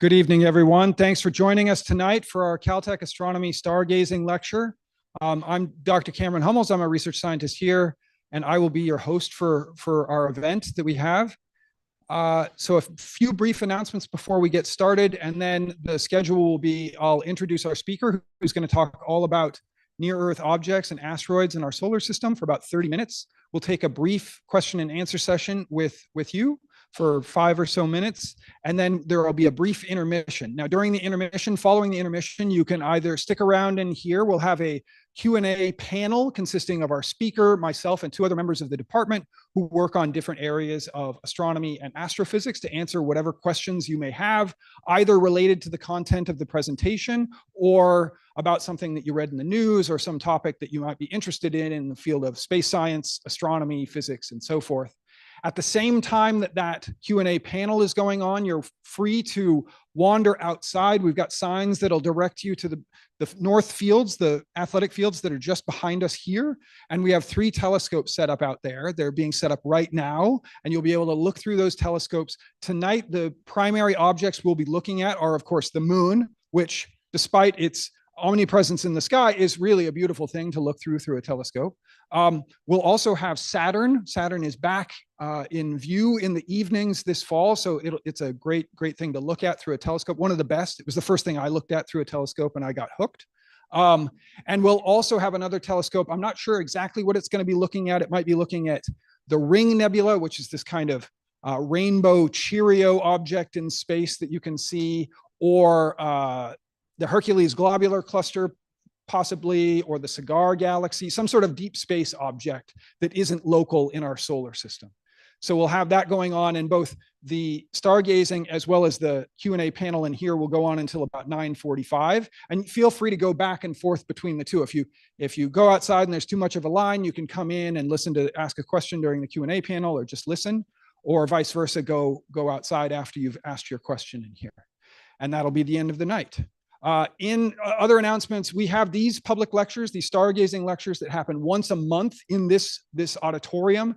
Good evening, everyone. Thanks for joining us tonight for our Caltech Astronomy Stargazing Lecture. I'm Dr. Cameron Hummels. I'm a research scientist here, and I will be your host for our event that we have. So a few brief announcements before we get started, and then the schedule will be, I'll introduce our speaker, who's going to talk all about near-Earth objects and asteroids in our solar system for about 30 minutes. We'll take a brief question and answer session with you for 5 or so minutes, and then there will be a brief intermission. Now, during the intermission, following the intermission, you can either stick around in here. We'll have a Q&A panel consisting of our speaker, myself, and 2 other members of the department who work on different areas of astronomy and astrophysics to answer whatever questions you may have, either related to the content of the presentation or about something that you read in the news or some topic that you might be interested in the field of space science, astronomy, physics, and so forth. At the same time that Q&A panel is going on, you're free to wander outside. We've got signs that'll direct you to the north fields, the athletic fields that are just behind us here. And we have 3 telescopes set up out there. They're being set up right now, and you'll be able to look through those telescopes. Tonight, the primary objects we'll be looking at are, of course, the moon, which, despite its omnipresence in the sky, is really a beautiful thing to look through a telescope. We'll also have Saturn. Saturn is back in view in the evenings this fall, so it's a great thing to look at through a telescope. One of the best. It was the first thing I looked at through a telescope, and I got hooked. And we'll also have another telescope. I'm not sure exactly what it's going to be looking at. It might be looking at the Ring Nebula, which is this kind of rainbow Cheerio object in space that you can see, or the Hercules Globular Cluster, possibly, or the Cigar Galaxy, some sort of deep space object that isn't local in our solar system. So we'll have that going on, and both the stargazing as well as the Q&A panel in here will go on until about 9:45. And feel free to go back and forth between the two. If you go outside and there's too much of a line, you can come in and listen to ask a question during the Q&A panel, or just listen, or vice versa, go outside after you've asked your question in here. And that'll be the end of the night. In other announcements, we have these public lectures, these stargazing lectures that happen once a month in this auditorium,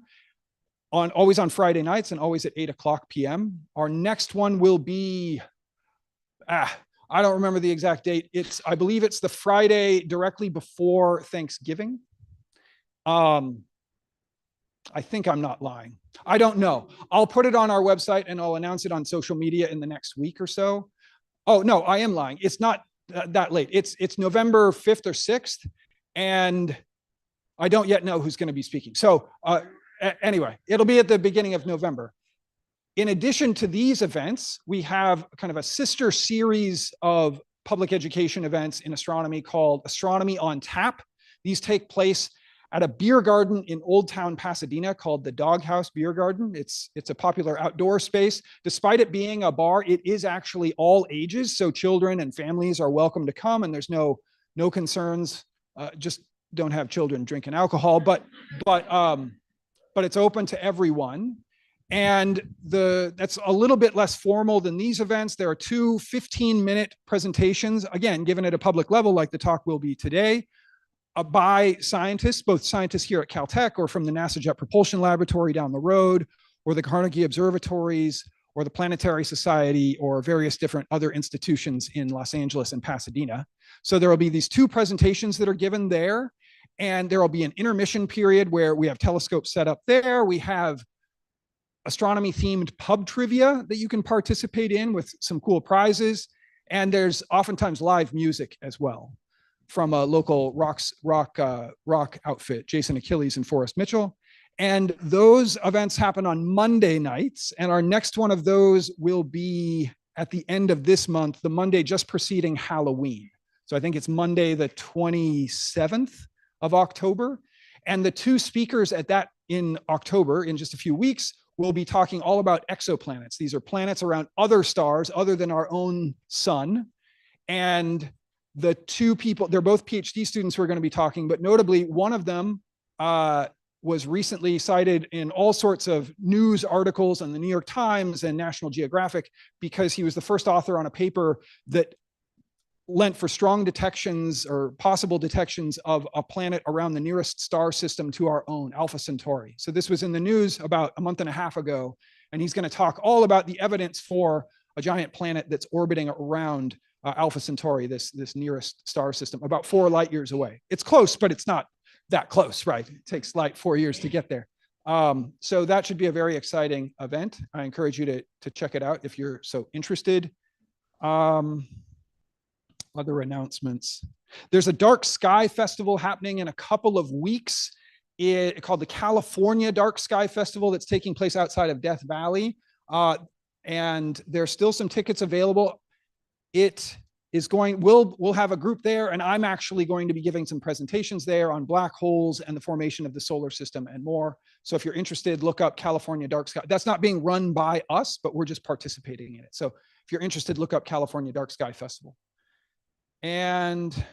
always on Friday nights and always at 8:00 p.m. Our next one will be, I don't remember the exact date. I believe it's the Friday directly before Thanksgiving. I think I'm not lying. I don't know. I'll put it on our website and I'll announce it on social media in the next week or so. Oh, no, I am lying. It's not that late. It's November 5th or 6th, and I don't yet know who's going to be speaking. So anyway, it'll be at the beginning of November. In addition to these events, we have kind of a sister series of public education events in astronomy called Astronomy on Tap. These take place at a beer garden in Old Town, Pasadena called the Doghouse Beer Garden. It's a popular outdoor space. Despite it being a bar, it is actually all ages, so children and families are welcome to come, and there's no concerns. Just don't have children drinking alcohol, but it's open to everyone. And that's a little bit less formal than these events. There are 2 15-minute presentations, again, given at a public level like the talk will be today, by scientists, both scientists here at Caltech or from the NASA Jet Propulsion Laboratory down the road, or the Carnegie Observatories, or the Planetary Society, or various different other institutions in Los Angeles and Pasadena. So there will be these 2 presentations that are given there, and there will be an intermission period where we have telescopes set up there. We have astronomy-themed pub trivia that you can participate in with some cool prizes, and there's oftentimes live music as well from a local rock outfit, Jason Achilles and Forrest Mitchell. And those events happen on Monday nights. And our next one of those will be at the end of this month, the Monday just preceding Halloween. So I think it's Monday, the 27th of October. And the 2 speakers at that in October, in just a few weeks, will be talking all about exoplanets. These are planets around other stars other than our own sun. And the 2 people, they're both PhD students who are going to be talking, but notably one of them was recently cited in all sorts of news articles on the New York Times and National Geographic because he was the first author on a paper that lent for strong detections or possible detections of a planet around the nearest star system to our own, Alpha Centauri. So this was in the news about a month and a half ago, and he's going to talk all about the evidence for a giant planet that's orbiting around Alpha Centauri, this nearest star system, about 4 light years away. It's close, but it's not that close, right? It takes light 4 years to get there. So that should be a very exciting event. I encourage you to check it out if you're so interested. Other announcements. There's a dark sky festival happening in a couple of weeks called the California Dark Sky Festival that's taking place outside of Death Valley. And there's still some tickets available. It is we'll have a group there, and I'm actually going to be giving some presentations there on black holes and the formation of the solar system and more. So if you're interested, look up California Dark Sky. That's not being run by us, but we're just participating in it. So if you're interested, look up California Dark Sky Festival. And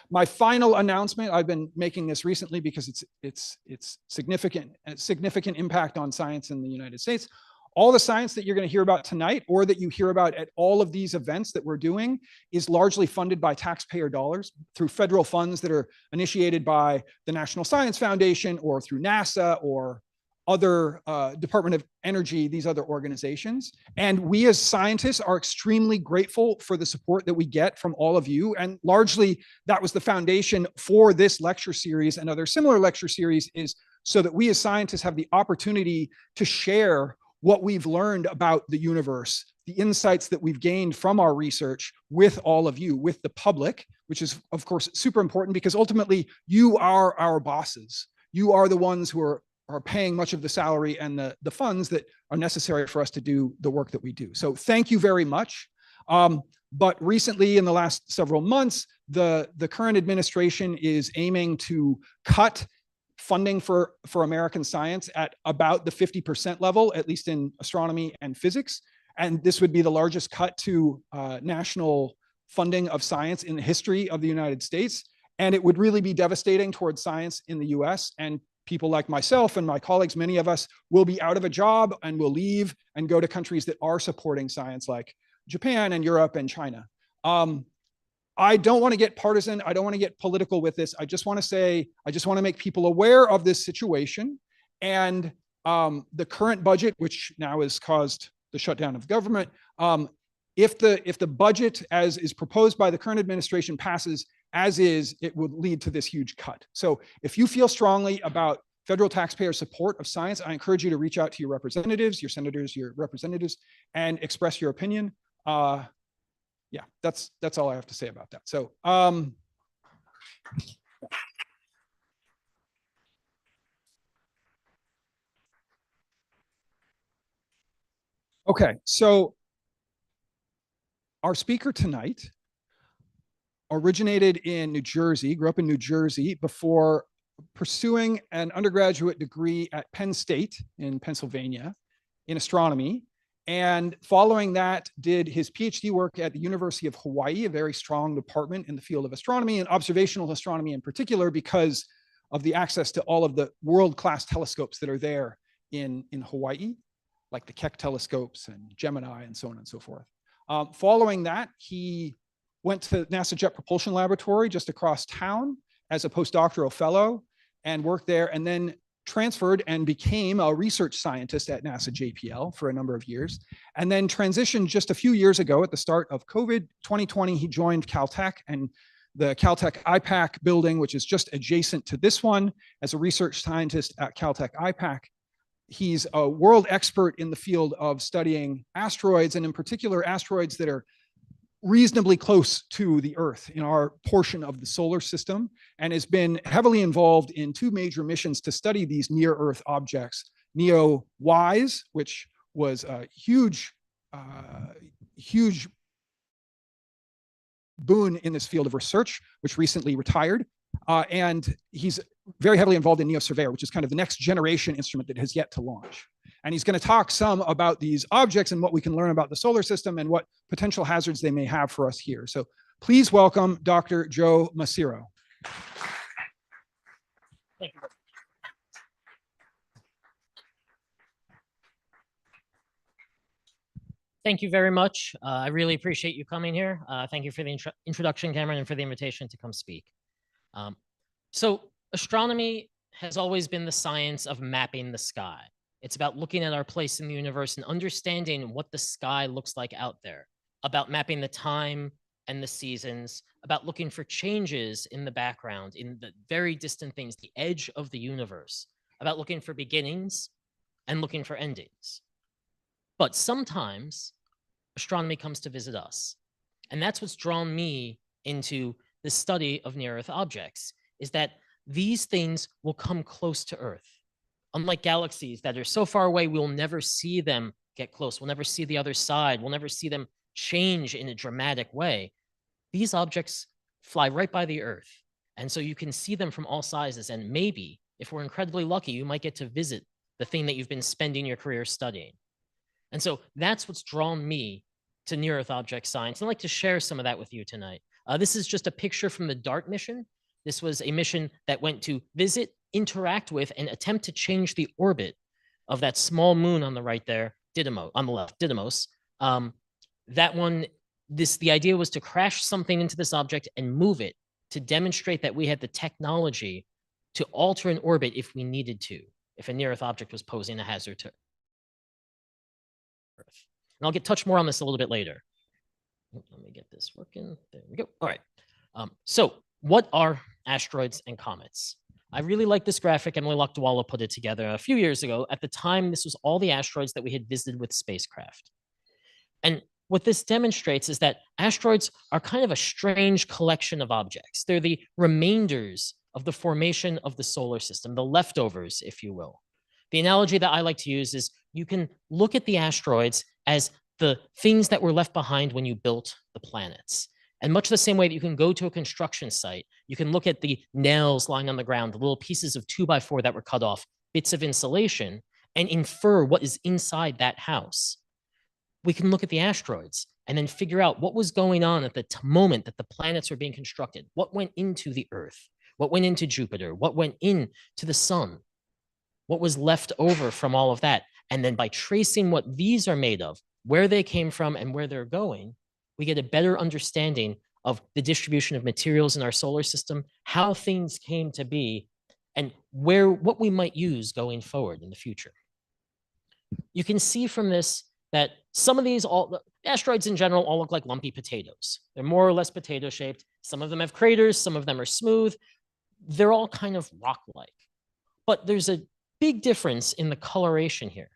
my final announcement, I've been making this recently because it's significant impact on science in the United States. All the science that you're going to hear about tonight, or that you hear about at all of these events that we're doing, is largely funded by taxpayer dollars through federal funds that are initiated by the National Science Foundation or through NASA or other Department of Energy, these other organizations. And we as scientists are extremely grateful for the support that we get from all of you. And largely that was the foundation for this lecture series and other similar lecture series, is so that we as scientists have the opportunity to share what we've learned about the universe, the insights that we've gained from our research with all of you, with the public, which is of course super important, because ultimately you are our bosses. You are the ones who are paying much of the salary and the funds that are necessary for us to do the work that we do. So thank you very much. But recently, in the last several months, the current administration is aiming to cut funding for American science at about the 50% level, at least in astronomy and physics. And this would be the largest cut to national funding of science in the history of the United States. And it would really be devastating towards science in the US. And people like myself and my colleagues, many of us, will be out of a job and will leave and go to countries that are supporting science, like Japan and Europe and China. I don't want to get partisan. I don't want to get political with this. I just want to make people aware of this situation. And the current budget, which now has caused the shutdown of government, if the budget as is proposed by the current administration passes as is, it would lead to this huge cut. So if you feel strongly about federal taxpayer support of science, I encourage you to reach out to your representatives, your senators, your representatives, and express your opinion. Yeah, that's all I have to say about that. So, okay, so our speaker tonight originated in New Jersey, grew up in New Jersey before pursuing an undergraduate degree at Penn State in Pennsylvania in astronomy. And following that, did his PhD work at the University of Hawaii, a very strong department in the field of astronomy and observational astronomy in particular, because of the access to all of the world-class telescopes that are there in Hawaii, like the Keck telescopes and Gemini and so on and so forth. Following that, he went to NASA Jet Propulsion Laboratory just across town as a postdoctoral fellow and worked there, and then transferred and became a research scientist at NASA JPL for a number of years, and then transitioned just a few years ago at the start of COVID 2020. He joined Caltech and the Caltech IPAC building, which is just adjacent to this one, as a research scientist at Caltech IPAC. He's a world expert in the field of studying asteroids, and in particular asteroids that are reasonably close to the Earth in our portion of the solar system, and has been heavily involved in 2 major missions to study these near Earth objects. NEO-WISE, which was a huge boon in this field of research, which recently retired. And he's very heavily involved in NEO-SURVEYOR, which is kind of the next generation instrument that has yet to launch. And he's going to talk some about these objects and what we can learn about the solar system and what potential hazards they may have for us here. So please welcome Dr. Joe Masiero. Thank you. Thank you very much. I really appreciate you coming here. Thank you for the introduction, Cameron, and for the invitation to come speak. So astronomy has always been the science of mapping the sky. It's about looking at our place in the universe and understanding what the sky looks like out there, about mapping the time and the seasons, about looking for changes in the background, in the very distant things, the edge of the universe, about looking for beginnings and looking for endings. But sometimes astronomy comes to visit us. And that's what's drawn me into the study of near-Earth objects, is that these things will come close to Earth. Unlike galaxies that are so far away, we'll never see them get close. We'll never see the other side. We'll never see them change in a dramatic way. These objects fly right by the Earth. And so you can see them from all sizes. And maybe, if we're incredibly lucky, you might get to visit the thing that you've been spending your career studying. And so that's what's drawn me to near-Earth object science. And I'd like to share some of that with you tonight. This is just a picture from the DART mission. This was a mission that went to visit, interact with, and attempt to change the orbit of that small moon on the right there, Didymos, on the left, Didymos. That one, the idea was to crash something into this object and move it to demonstrate that we had the technology to alter an orbit if we needed to, if a near-Earth object was posing a hazard to Earth. And I'll touch more on this a little bit later. Let me get this working. There we go. All right. So what are asteroids and comets? I really like this graphic. Emily Lakdawala put it together a few years ago. At the time, this was all the asteroids that we had visited with spacecraft. And what this demonstrates is that asteroids are kind of a strange collection of objects. They're the remainders of the formation of the solar system, the leftovers, if you will. The analogy that I like to use is you can look at the asteroids as the things that were left behind when you built the planets. And much the same way that you can go to a construction site, you can look at the nails lying on the ground, the little pieces of 2x4 that were cut off, bits of insulation, and infer what is inside that house. We can look at the asteroids and then figure out what was going on at the moment that the planets were being constructed. What went into the Earth? What went into Jupiter? What went into the sun? What was left over from all of that? And then by tracing what these are made of, where they came from and where they're going, we get a better understanding of the distribution of materials in our solar system, how things came to be, and what we might use going forward in the future. You can see from this that some of these, asteroids in general, all look like lumpy potatoes. They're more or less potato shaped. Some of them have craters, some of them are smooth. They're all kind of rock-like. But there's a big difference in the coloration here.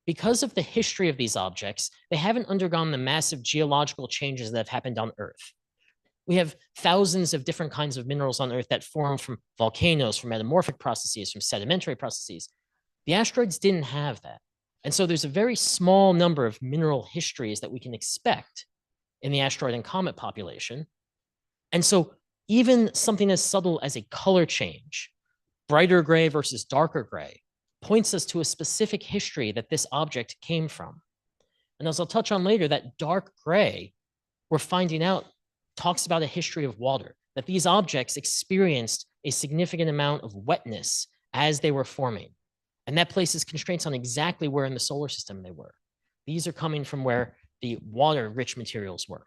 Because of the history of these objects, they haven't undergone the massive geological changes that have happened on Earth. We have thousands of different kinds of minerals on Earth that form from volcanoes, from metamorphic processes, from sedimentary processes. The asteroids didn't have that. And so there's a very small number of mineral histories that we can expect in the asteroid and comet population. And so even something as subtle as a color change, brighter gray versus darker gray, points us to a specific history that this object came from. And as I'll touch on later, that dark gray, we're finding out, talks about a history of water, that these objects experienced a significant amount of wetness as they were forming. And that places constraints on exactly where in the solar system they were. These are coming from where the water-rich materials were.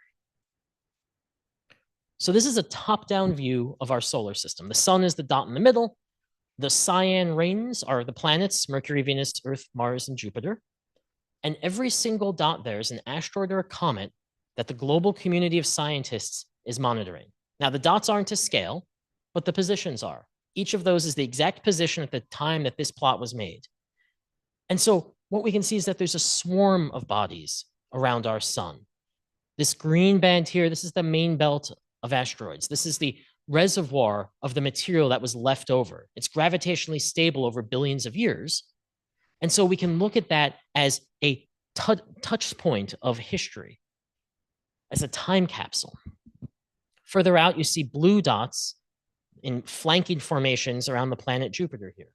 So this is a top-down view of our solar system. The sun is the dot in the middle. The cyan rings are the planets, Mercury, Venus, Earth, Mars, and Jupiter. And every single dot there is an asteroid or a comet that the global community of scientists is monitoring. Now, the dots aren't to scale, but the positions are. Each of those is the exact position at the time that this plot was made. And so what we can see is that there's a swarm of bodies around our sun. This green band here, this is the main belt of asteroids. This is the reservoir of the material that was left over. It's gravitationally stable over billions of years. And so we can look at that as a touch point of history, as a time capsule. Further out, you see blue dots in flanking formations around the planet Jupiter here.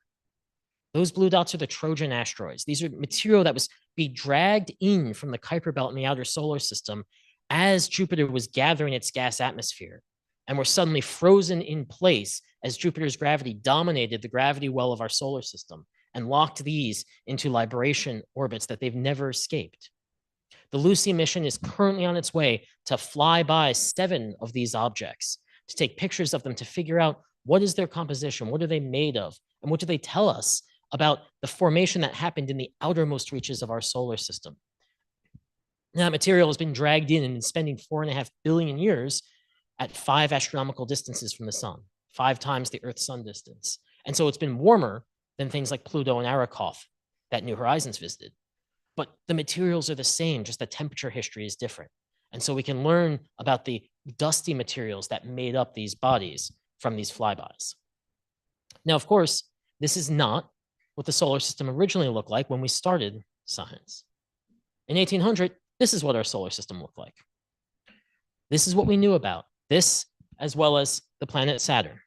Those blue dots are the Trojan asteroids. These are material that was being dragged in from the Kuiper belt in the outer solar system as Jupiter was gathering its gas atmosphere, and were suddenly frozen in place as Jupiter's gravity dominated the gravity well of our solar system and locked these into libration orbits that they've never escaped. The Lucy mission is currently on its way to fly by 7 of these objects, to take pictures of them, to figure out what is their composition, what are they made of, and what do they tell us about the formation that happened in the outermost reaches of our solar system. Now, that material has been dragged in and been spending 4.5 billion years at 5 astronomical distances from the sun, 5 times the Earth-Sun distance. And so it's been warmer than things like Pluto and Arrokoth that New Horizons visited. But the materials are the same, just the temperature history is different. And so we can learn about the dusty materials that made up these bodies from these flybys. Now, of course, this is not what the solar system originally looked like when we started science. In 1800, this is what our solar system looked like. This is what we knew about. This, as well as the planet Saturn.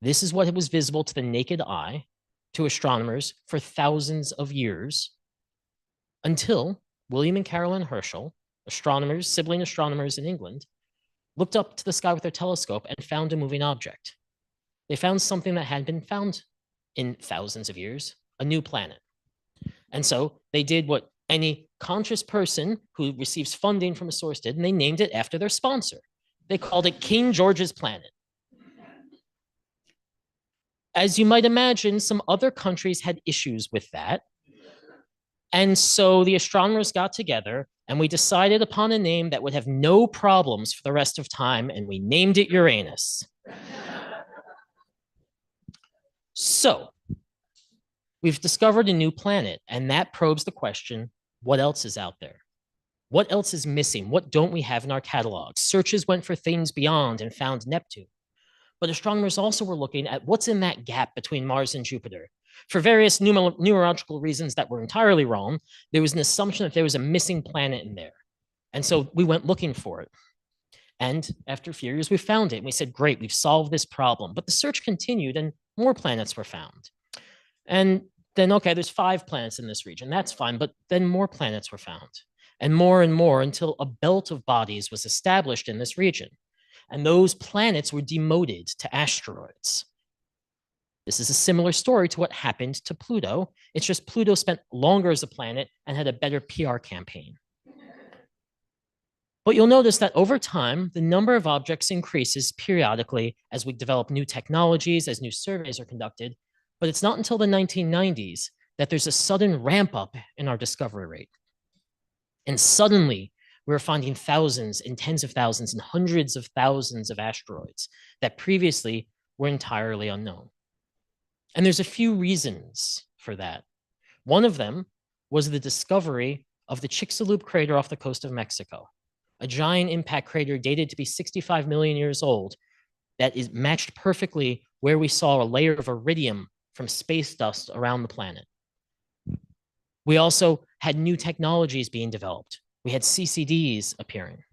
This is what was visible to the naked eye to astronomers for thousands of years until William and Caroline Herschel, astronomers, sibling astronomers in England, looked up to the sky with their telescope and found a moving object. They found something that hadn't been found in thousands of years, a new planet. And so they did what any conscious person who receives funding from a source did, and they named it after their sponsor. They called it King George's Planet. As you might imagine, some other countries had issues with that. And so the astronomers got together and we decided upon a name that would have no problems for the rest of time, and we named it Uranus. So we've discovered a new planet, and that probes the question, what else is out there? What else is missing? What don't we have in our catalog? Searches went for things beyond and found Neptune. But astronomers also were looking at what's in that gap between Mars and Jupiter. For various numerological reasons that were entirely wrong, there was an assumption that there was a missing planet in there. And so we went looking for it. And after a few years, we found it. And we said, great, we've solved this problem. But the search continued and more planets were found. And then, okay, there's 5 planets in this region. That's fine. But then more planets were found and more until a belt of bodies was established in this region. And those planets were demoted to asteroids. This is a similar story to what happened to Pluto. It's just Pluto spent longer as a planet and had a better PR campaign. But you'll notice that over time, the number of objects increases periodically as we develop new technologies, as new surveys are conducted. But it's not until the 1990s that there's a sudden ramp up in our discovery rate. And suddenly, we're finding thousands and tens of thousands and hundreds of thousands of asteroids that previously were entirely unknown. And there's a few reasons for that. One of them was the discovery of the Chicxulub crater off the coast of Mexico, a giant impact crater dated to be 65 million years old that is matched perfectly where we saw a layer of iridium from space dust around the planet. We also had new technologies being developed. We had CCDs appearing.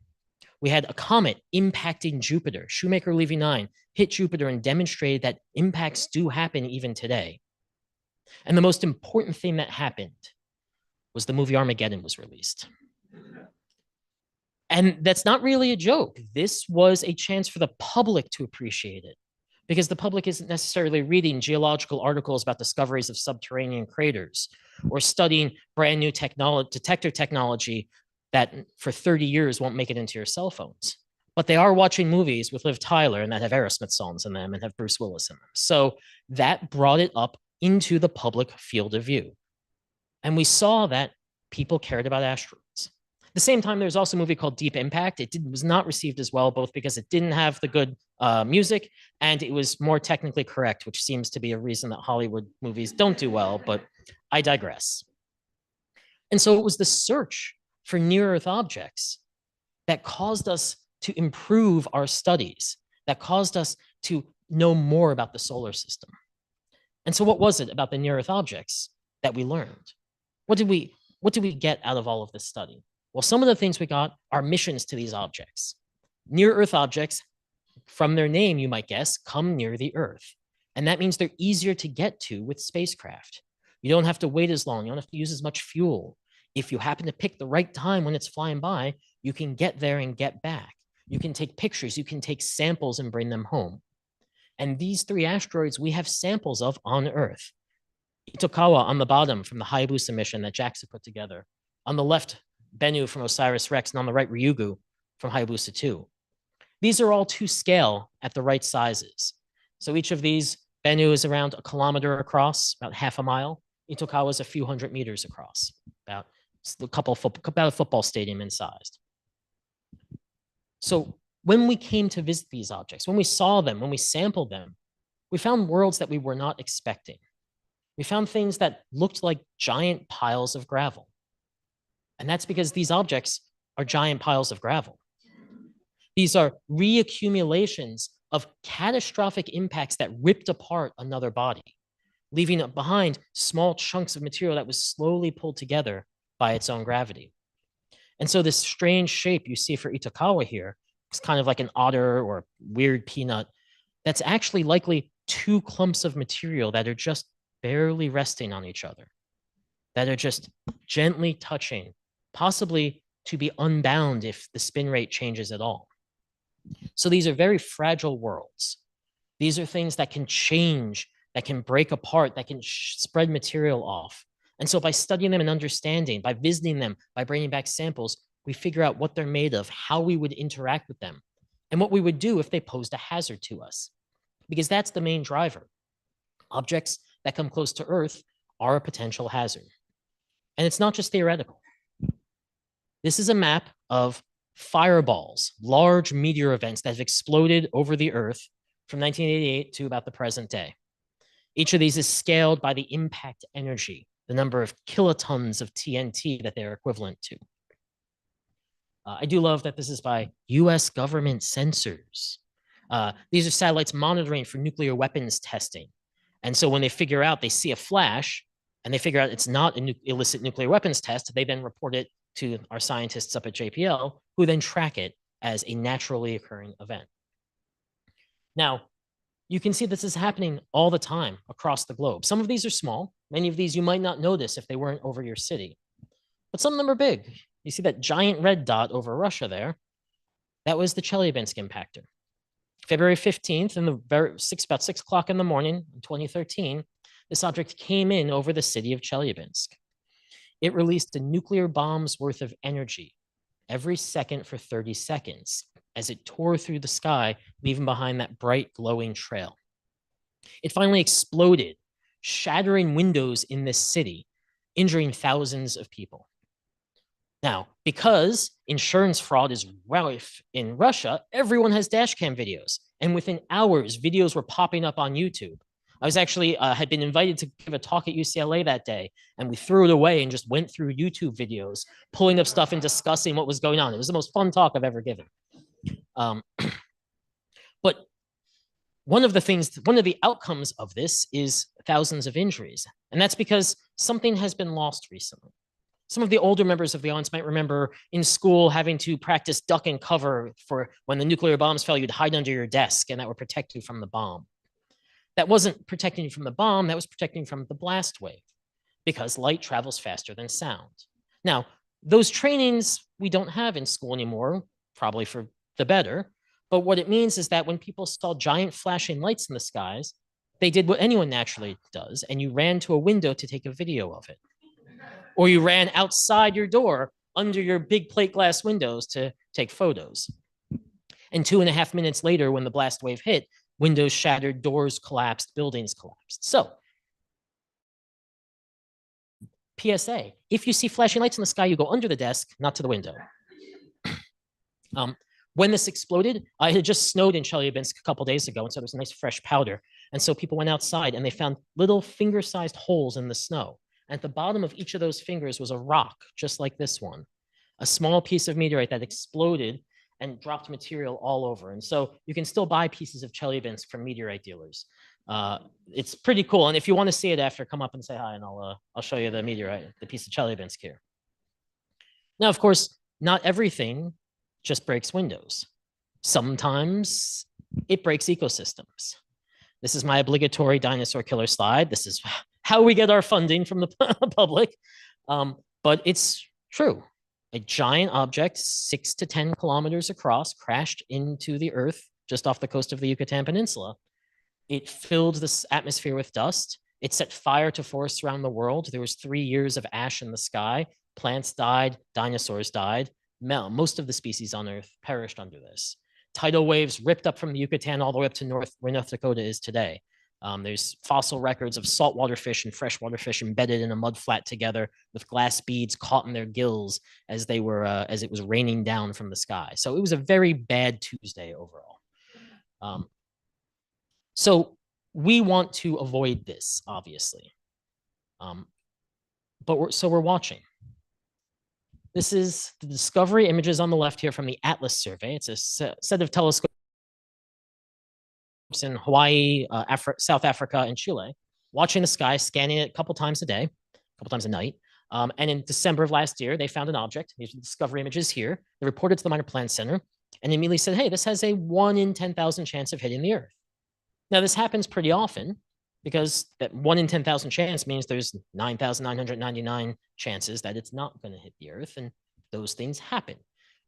We had a comet impacting Jupiter. Shoemaker-Levy 9 hit Jupiter and demonstrated that impacts do happen even today. And the most important thing that happened was the movie Armageddon was released. And that's not really a joke. This was a chance for the public to appreciate it, because the public isn't necessarily reading geological articles about discoveries of subterranean craters or studying brand new detector technology that for 30 years won't make it into your cell phones. But they are watching movies with Liv Tyler and that have Aerosmith songs in them and have Bruce Willis in them. So that brought it up into the public field of view. And we saw that people cared about asteroids. At the same time, there's also a movie called Deep Impact. It was not received as well, both because it didn't have the good music and it was more technically correct, which seems to be a reason that Hollywood movies don't do well, but I digress. And so it was the search for near-Earth objects that caused us to improve our studies, that caused us to know more about the solar system. And so what was it about the near-Earth objects that we learned? What did we get out of all of this study? Well, some of the things we got are missions to these objects. Near-Earth objects, from their name, you might guess, come near the Earth. And that means they're easier to get to with spacecraft. You don't have to wait as long. You don't have to use as much fuel. If you happen to pick the right time when it's flying by, you can get there and get back. You can take pictures, you can take samples and bring them home. And these 3 asteroids we have samples of on Earth. Itokawa on the bottom from the Hayabusa mission that JAXA put together. On the left, Bennu from OSIRIS-REx, and on the right, Ryugu from Hayabusa 2. These are all to scale at the right sizes. So each of these Bennu is around 1 kilometer across, about half a mile. Itokawa is a few hundred meters across, about a football stadium in size. So when we came to visit these objects, when we saw them, when we sampled them, we found worlds that we were not expecting. We found things that looked like giant piles of gravel. And that's because these objects are giant piles of gravel. These are reaccumulations of catastrophic impacts that ripped apart another body, leaving behind small chunks of material that was slowly pulled together by its own gravity. And so this strange shape you see for Itokawa here is kind of like an otter or weird peanut. That's actually likely two clumps of material that are just barely resting on each other, that are just gently touching, possibly to be unbound if the spin rate changes at all. So these are very fragile worlds. These are things that can change, that can break apart, that can spread material off. And so by studying them and understanding, by visiting them, by bringing back samples, we figure out what they're made of, how we would interact with them, and what we would do if they posed a hazard to us. Because that's the main driver. Objects that come close to Earth are a potential hazard. And it's not just theoretical. This is a map of fireballs, large meteor events that have exploded over the Earth from 1988 to about the present day. Each of these is scaled by the impact energy, the number of kilotons of TNT that they're equivalent to. I do love that this is by US government sensors. These are satellites monitoring for nuclear weapons testing. And so when they figure out, they see a flash, and they figure out it's not an illicit nuclear weapons test, they then report it to our scientists up at JPL, who then track it as a naturally occurring event. Now, you can see this is happening all the time across the globe. Some of these are small. Many of these you might not notice if they weren't over your city. But some of them are big. You see that giant red dot over Russia there? That was the Chelyabinsk impactor. February 15th, about 6 o'clock in the morning in 2013, this object came in over the city of Chelyabinsk. It released a nuclear bomb's worth of energy every second for 30 seconds as it tore through the sky, leaving behind that bright glowing trail. It finally exploded, shattering windows in this city, injuring thousands of people. Now, because insurance fraud is rife in Russia, everyone has dash cam videos. And within hours, videos were popping up on YouTube. I was actually, had been invited to give a talk at UCLA that day, and we threw it away and just went through YouTube videos, pulling up stuff and discussing what was going on. It was the most fun talk I've ever given. But one of the outcomes of this is thousands of injuries. And that's because something has been lost recently. Some of the older members of the audience might remember in school having to practice duck and cover for when the nuclear bombs fell, you'd hide under your desk and that would protect you from the bomb. That wasn't protecting you from the bomb, that was protecting you from the blast wave, because light travels faster than sound. Now, those trainings we don't have in school anymore, probably for the better, but what it means is that when people saw giant flashing lights in the skies, they did what anyone naturally does, and you ran to a window to take a video of it. Or you ran outside your door under your big plate glass windows to take photos. And 2.5 minutes later, when the blast wave hit, windows shattered, doors collapsed, buildings collapsed. So, PSA, if you see flashing lights in the sky, you go under the desk, not to the window. When this exploded, it had just snowed in Chelyabinsk a couple days ago, and so there was a nice fresh powder. And so people went outside and they found little finger-sized holes in the snow. At the bottom of each of those fingers was a rock, just like this one, a small piece of meteorite that exploded and dropped material all over. And so you can still buy pieces of Chelyabinsk from meteorite dealers. It's pretty cool. And if you want to see it after, come up and say hi, and I'll show you the meteorite, the piece of Chelyabinsk here. Now, of course, not everything just breaks windows. Sometimes it breaks ecosystems. This is my obligatory dinosaur killer slide. This is how we get our funding from the public. But it's true. A giant object, 6 to 10 kilometers across, crashed into the Earth just off the coast of the Yucatan Peninsula. It filled this atmosphere with dust. It set fire to forests around the world. There was 3 years of ash in the sky. Plants died, dinosaurs died. Most of the species on Earth perished under this. Tidal waves ripped up from the Yucatan all the way up to where North Dakota is today. There's fossil records of saltwater fish and freshwater fish embedded in a mud flat together with glass beads caught in their gills as they were as it was raining down from the sky. So it was a very bad Tuesday overall. So we want to avoid this, obviously. But we're watching. This is the discovery images on the left here from the Atlas survey. It's a set of telescopes in Hawaii, South Africa, and Chile, watching the sky, scanning it a couple times a day, a couple times a night. And in December of last year, they found an object. These are the discovery images here. They reported to the Minor Planet Center and immediately said, hey, this has a 1 in 10,000 chance of hitting the Earth. Now, this happens pretty often because that 1 in 10,000 chance means there's 9,999 chances that it's not going to hit the Earth, and those things happen.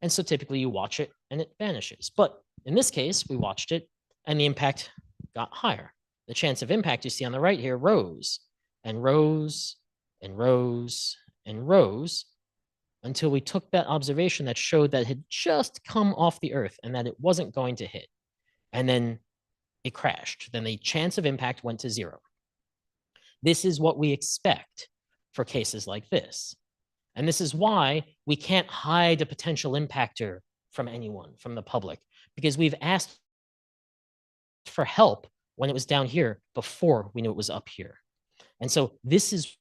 And so typically you watch it and it vanishes. But in this case, we watched it and the impact got higher. The chance of impact you see on the right here rose and rose and rose and rose until we took that observation that showed that it had just come off the Earth and that it wasn't going to hit. And then it crashed. Then the chance of impact went to 0. This is what we expect for cases like this. And this is why we can't hide a potential impactor from anyone, from the public, because we've asked for help when it was down here before we knew it was up here. And so this is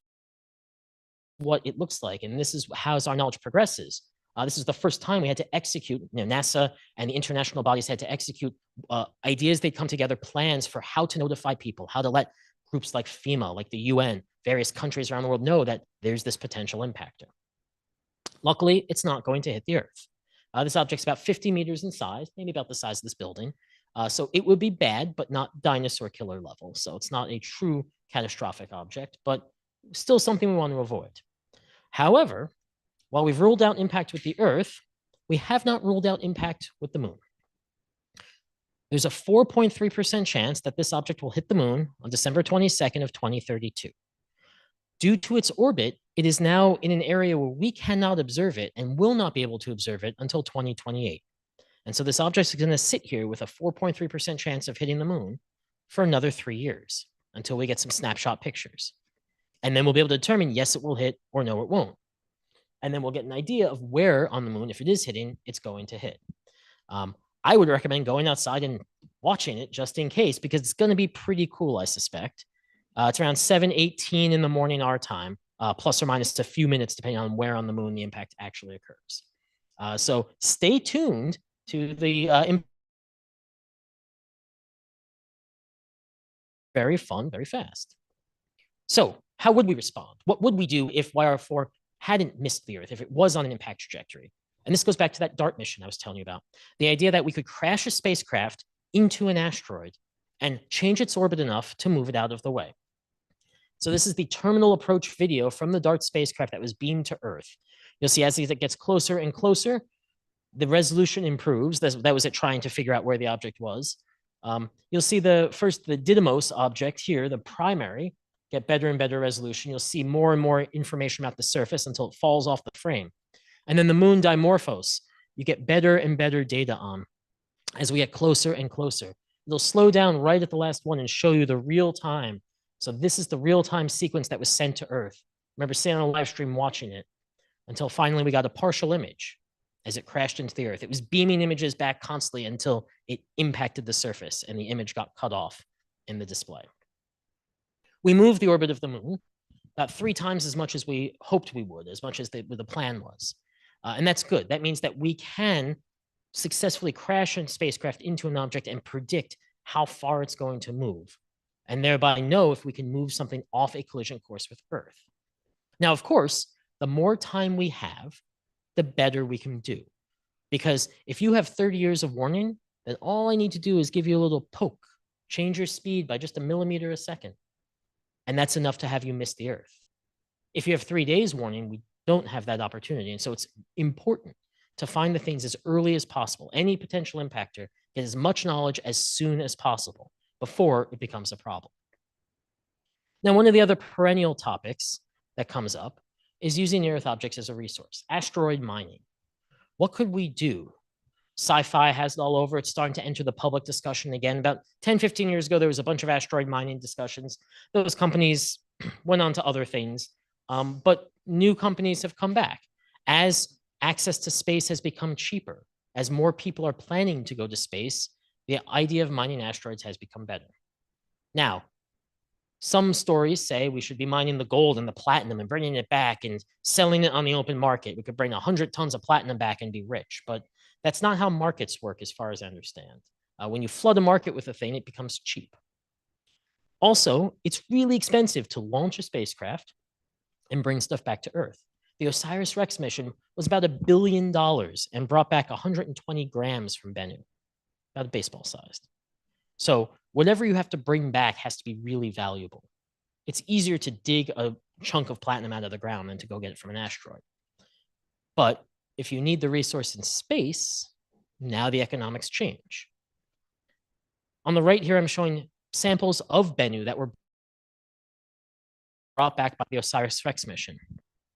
what it looks like. And this is how our knowledge progresses. This is the first time we had to execute, NASA and the international bodies had to execute ideas. They'd come together, plans for how to notify people, how to let groups like FEMA, like the UN, various countries around the world know that there's this potential impactor. Luckily, it's not going to hit the Earth. This object's about 50 meters in size, maybe about the size of this building. So it would be bad, but not dinosaur killer level. So it's not a true catastrophic object, but still something we want to avoid. However, while we've ruled out impact with the Earth, we have not ruled out impact with the moon. There's a 4.3% chance that this object will hit the moon on December 22nd of 2032. Due to its orbit, it is now in an area where we cannot observe it and will not be able to observe it until 2028. And so this object is going to sit here with a 4.3% chance of hitting the moon for another 3 years until we get some snapshot pictures. And then we'll be able to determine, yes, it will hit or no, it won't. And then we'll get an idea of where on the moon, if it is hitting, it's going to hit. I would recommend going outside and watching it just in case, because it's going to be pretty cool, I suspect. It's around 7:18 in the morning our time, plus or minus a few minutes, depending on where on the moon the impact actually occurs. So stay tuned to the very fun, very fast. So how would we respond? What would we do if YR4 hadn't missed the Earth, if it was on an impact trajectory? And this goes back to that DART mission I was telling you about. The idea that we could crash a spacecraft into an asteroid and change its orbit enough to move it out of the way. So this is the terminal approach video from the DART spacecraft that was beamed to Earth. You'll see as it gets closer and closer, the resolution improves. That was it trying to figure out where the object was. You'll see the Didymos object here, the primary, get better and better resolution. You'll see more and more information about the surface until it falls off the frame. And then the moon Dimorphos, you get better and better data on as we get closer and closer. It'll slow down right at the last one and show you the real time. So this is the real time sequence that was sent to Earth. Remember sitting on a live stream watching it until finally we got a partial image as it crashed into the Earth. It was beaming images back constantly until it impacted the surface and the image got cut off in the display. We moved the orbit of the moon about 3 times as much as we hoped we would, as much as the plan was. And that's good. That means that we can successfully crash a spacecraft into an object and predict how far it's going to move, and thereby know if we can move something off a collision course with Earth. Now, of course, the more time we have, the better we can do. Because if you have 30 years of warning, then all I need to do is give you a little poke, change your speed by just a millimeter a second, and that's enough to have you miss the Earth. If you have 3 days warning, we don't have that opportunity. And so it's important to find the things as early as possible. Any potential impactor, get as much knowledge as soon as possible before it becomes a problem. Now, one of the other perennial topics that comes up is using near-Earth objects as a resource, asteroid mining. What could we do Sci-fi has it all over. It's starting to enter the public discussion again. About 10, 15 years ago, there was a bunch of asteroid mining discussions. Those companies went on to other things, but new companies have come back. As access to space has become cheaper, as more people are planning to go to space, the idea of mining asteroids has become better. Now, some stories say we should be mining the gold and the platinum and bringing it back and selling it on the open market. We could bring 100 tons of platinum back and be rich, but that's not how markets work as far as I understand. When you flood a market with a thing, it becomes cheap. Also, it's really expensive to launch a spacecraft and bring stuff back to Earth. The OSIRIS-REx mission was about $1 billion and brought back 120 grams from Bennu, about baseball sized. So whatever you have to bring back has to be really valuable. It's easier to dig a chunk of platinum out of the ground than to go get it from an asteroid. But if you need the resource in space, now the economics change. On the right here, I'm showing samples of Bennu that were brought back by the OSIRIS-REx mission.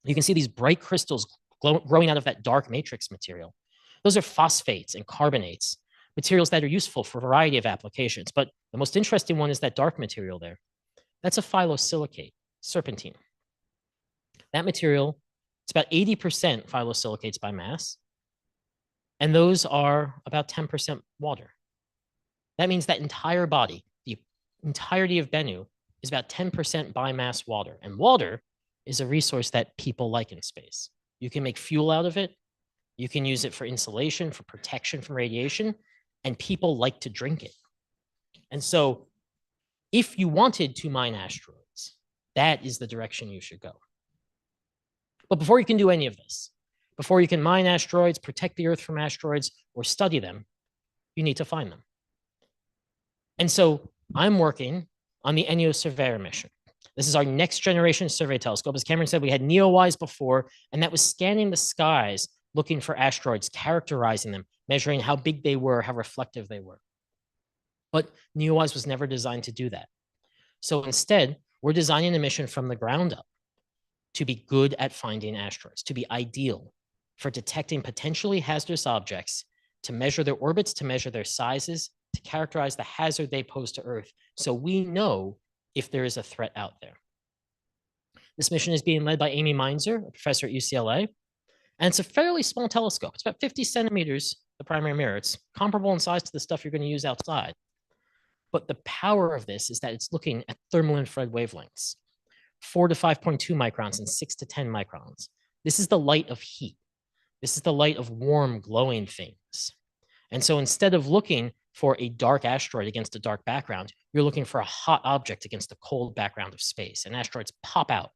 You can see these bright crystals growing out of that dark matrix material. Those are phosphates and carbonates, materials that are useful for a variety of applications. But the most interesting one is that dark material there. That's a phyllosilicate, serpentine. That material, it's about 80% phyllosilicates by mass, and those are about 10% water. That means that entire body, the entirety of Bennu, is about 10% by mass water. And water is a resource that people like in space. You can make fuel out of it. You can use it for insulation, for protection from radiation, and people like to drink it. And so if you wanted to mine asteroids, that is the direction you should go. But before you can do any of this, before you can mine asteroids, protect the Earth from asteroids, or study them, you need to find them. And so I'm working on the ENIO Surveyor mission. This is our next generation survey telescope. As Cameron said, we had NEOWISE before, and that was scanning the skies, looking for asteroids, characterizing them, measuring how big they were, how reflective they were. But NEOWISE was never designed to do that. So instead, we're designing a mission from the ground up to be good at finding asteroids, to be ideal for detecting potentially hazardous objects, to measure their orbits, to measure their sizes, to characterize the hazard they pose to Earth, so we know if there is a threat out there. This mission is being led by Amy Mainzer, a professor at UCLA, and it's a fairly small telescope. It's about 50 centimeters, the primary mirror. It's comparable in size to the stuff you're going to use outside. But the power of this is that it's looking at thermal infrared wavelengths, 4 to 5.2 microns and 6 to 10 microns. This is the light of heat. This is the light of warm, glowing things. And so instead of looking for a dark asteroid against a dark background, you're looking for a hot object against the cold background of space. And asteroids pop out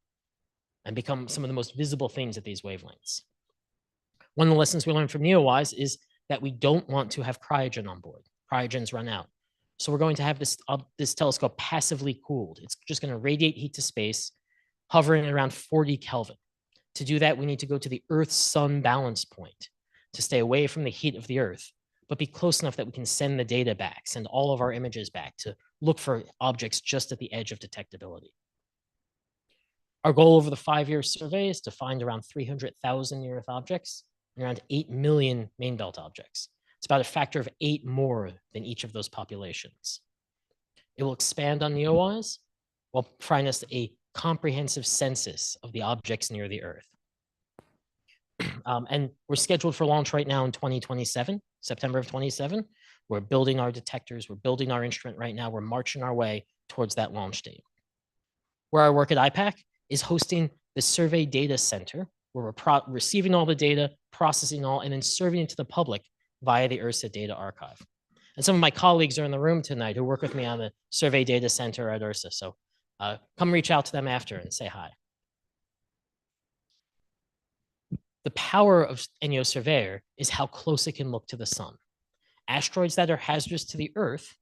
and become some of the most visible things at these wavelengths. One of the lessons we learned from NEOWISE is that we don't want to have cryogen on board. Cryogens run out. So we're going to have this telescope passively cooled. It's just going to radiate heat to space, hovering at around 40 Kelvin. To do that, we need to go to the Earth-Sun balance point to stay away from the heat of the Earth, but be close enough that we can send the data back, send all of our images back to look for objects just at the edge of detectability. Our goal over the 5-year survey is to find around 300,000 near-Earth objects and around 8 million main belt objects. It's about a factor of 8 more than each of those populations. It will expand on NEOWISE while providing us a comprehensive census of the objects near the Earth. And we're scheduled for launch right now in 2027, September of 27. We're building our detectors. We're building our instrument right now. We're marching our way towards that launch date. Where I work at IPAC is hosting the Survey Data Center, where we're receiving all the data, processing all, and then serving it to the public via the URSA Data Archive. And some of my colleagues are in the room tonight who work with me on the Survey Data Center at URSA. So come reach out to them after and say hi. The power of ENIO Surveyor is how close it can look to the sun. Asteroids that are hazardous to the Earth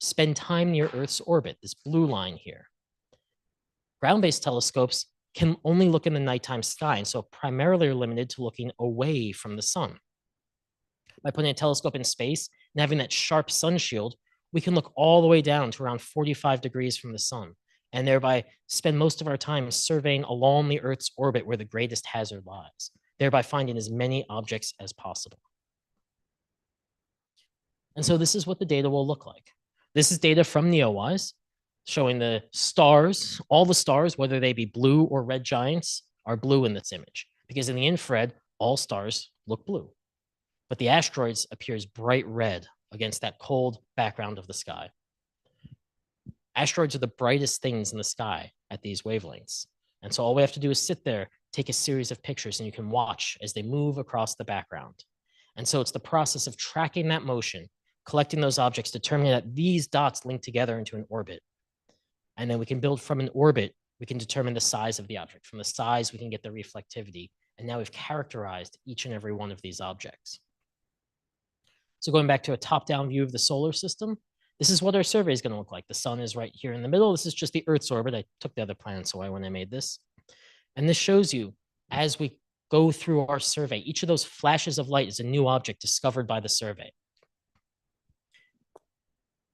spend time near Earth's orbit, this blue line here. Ground-based telescopes can only look in the nighttime sky, and so primarily are limited to looking away from the sun. By putting a telescope in space and having that sharp sun shield, we can look all the way down to around 45 degrees from the sun, and thereby spend most of our time surveying along the Earth's orbit where the greatest hazard lies, thereby finding as many objects as possible. And so this is what the data will look like. This is data from NEOWISE showing the stars, all the stars, whether they be blue or red giants, are blue in this image, because in the infrared, all stars look blue. But the asteroids appears bright red against that cold background of the sky. Asteroids are the brightest things in the sky at these wavelengths. And so all we have to do is sit there, take a series of pictures, and you can watch as they move across the background. And so it's the process of tracking that motion, collecting those objects, determining that these dots link together into an orbit. And then we can build from an orbit, we can determine the size of the object. From the size, we can get the reflectivity. And now we've characterized each and every one of these objects. So going back to a top-down view of the solar system, this is what our survey is going to look like. The sun is right here in the middle. This is just the Earth's orbit. I took the other planets away when I made this. And this shows you, as we go through our survey, each of those flashes of light is a new object discovered by the survey.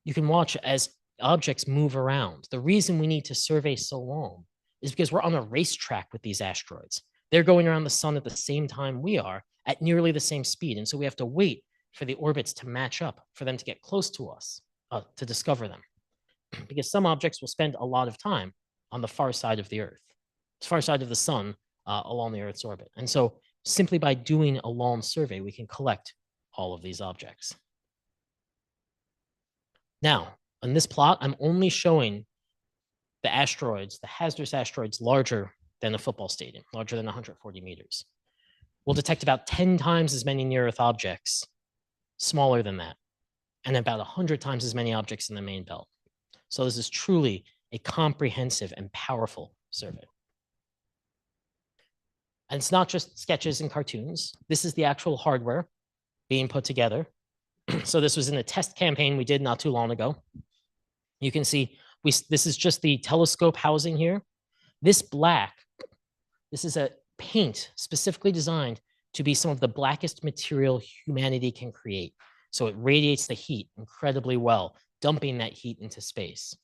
You can watch as objects move around. The reason we need to survey so long is because we're on a racetrack with these asteroids. They're going around the sun at the same time we are at nearly the same speed. And so we have to wait for the orbits to match up, for them to get close to us, to discover them. Because some objects will spend a lot of time on the far side of the Earth, the far side of the sun along the Earth's orbit. And so simply by doing a long survey, we can collect all of these objects. Now, on this plot, I'm only showing the asteroids, the hazardous asteroids larger than a football stadium, larger than 140 meters. We'll detect about 10 times as many near-Earth objects smaller than that, and about 100 times as many objects in the main belt. So this is truly a comprehensive and powerful survey. And it's not just sketches and cartoons. This is the actual hardware being put together. So this was in a test campaign we did not too long ago. You can see this is just the telescope housing here. This black, this is a paint specifically designed to be some of the blackest material humanity can create. So it radiates the heat incredibly well, dumping that heat into space.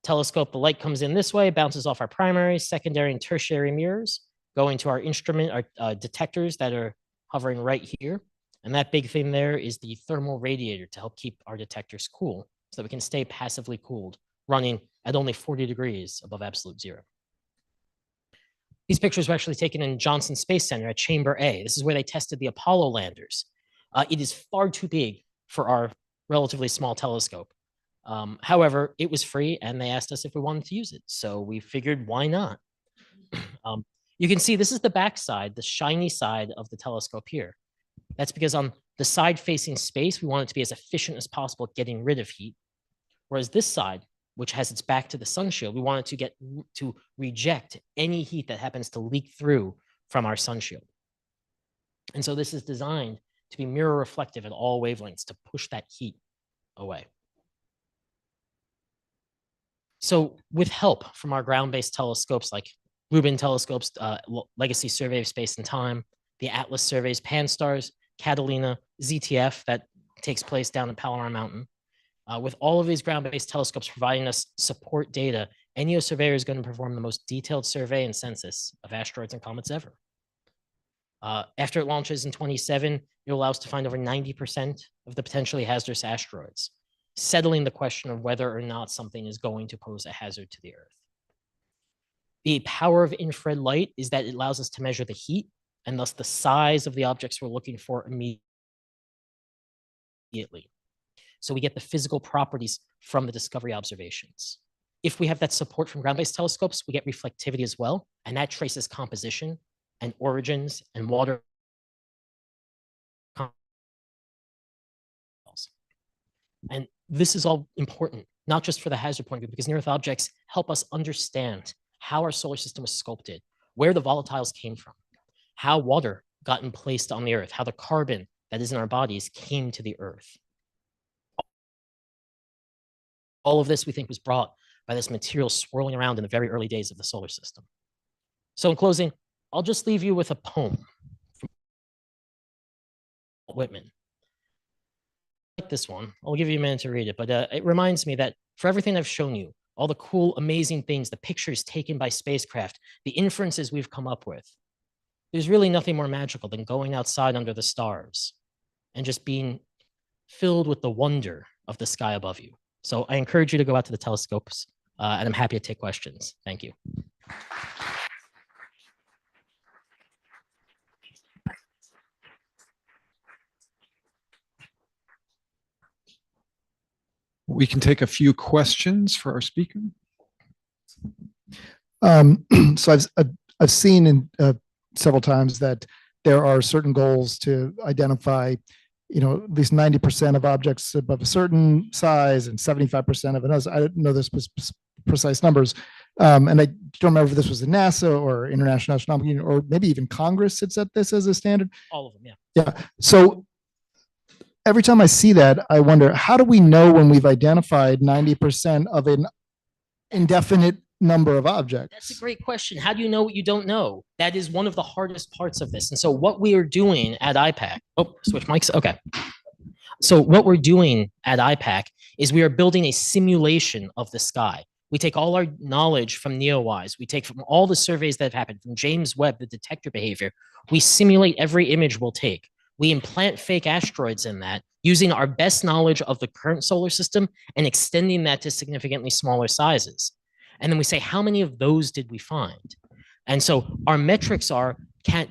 Telescope, the light comes in this way, bounces off our primary, secondary, and tertiary mirrors, going to our instrument, our detectors that are hovering right here. And that big thing there is the thermal radiator to help keep our detectors cool so that we can stay passively cooled, running at only 40 degrees above absolute zero. These pictures were actually taken in Johnson Space Center at Chamber A. This is where they tested the Apollo landers. It is far too big for our relatively small telescope. However, it was free and they asked us if we wanted to use it. So we figured, why not? You can see this is the back side, the shiny side of the telescope here. That's because on the side facing space, we want it to be as efficient as possible at getting rid of heat. Whereas this side, which has its back to the sun shield, we want it to reject any heat that happens to leak through from our sun shield. And so this is designed to be mirror reflective at all wavelengths to push that heat away. So with help from our ground-based telescopes like Rubin telescopes, Legacy Survey of Space and Time, the Atlas surveys, Pan-STARRS, Catalina, ZTF that takes place down at Palomar Mountain. With all of these ground-based telescopes providing us support data, NEO Surveyor is going to perform the most detailed survey and census of asteroids and comets ever. After it launches in 2027, it will allow us to find over 90% of the potentially hazardous asteroids, settling the question of whether or not something is going to pose a hazard to the Earth. The power of infrared light is that it allows us to measure the heat and thus the size of the objects we're looking for immediately. So we get the physical properties from the discovery observations. If we have that support from ground-based telescopes, we get reflectivity as well, and that traces composition and origins and water. And this is all important, not just for the hazard point of view, because near-Earth objects help us understand how our solar system was sculpted, where the volatiles came from, how water got placed on the Earth, how the carbon that is in our bodies came to the Earth. All of this we think was brought by this material swirling around in the very early days of the solar system. So in closing, I'll just leave you with a poem from Whitman. Like this one, I'll give you a minute to read it, but it reminds me that for everything I've shown you, all the cool, amazing things, the pictures taken by spacecraft, the inferences we've come up with, there's really nothing more magical than going outside under the stars and just being filled with the wonder of the sky above you. So I encourage you to go out to the telescopes, and I'm happy to take questions. Thank you. We can take a few questions for our speaker. So I've seen in several times that there are certain goals to identify, at least 90% of objects above a certain size and 75% of another. I don't know the precise numbers. And I don't remember if this was the NASA or International Astronomical Union, or maybe even Congress had set this as a standard. All of them, yeah. Yeah. So every time I see that, I wonder, how do we know when we've identified 90% of an indefinite number of objects? That's a great question. How do you know what you don't know? That is one of the hardest parts of this. And so what we are doing at IPAC, switch mics. Okay. So what we're doing at IPAC is we are building a simulation of the sky. We take all our knowledge from NEOWISE. We take from all the surveys that have happened, from James Webb, the detector behavior. We simulate every image we'll take. We implant fake asteroids in that using our best knowledge of the current solar system and extending that to significantly smaller sizes. And then we say, how many of those did we find? And so our metrics are,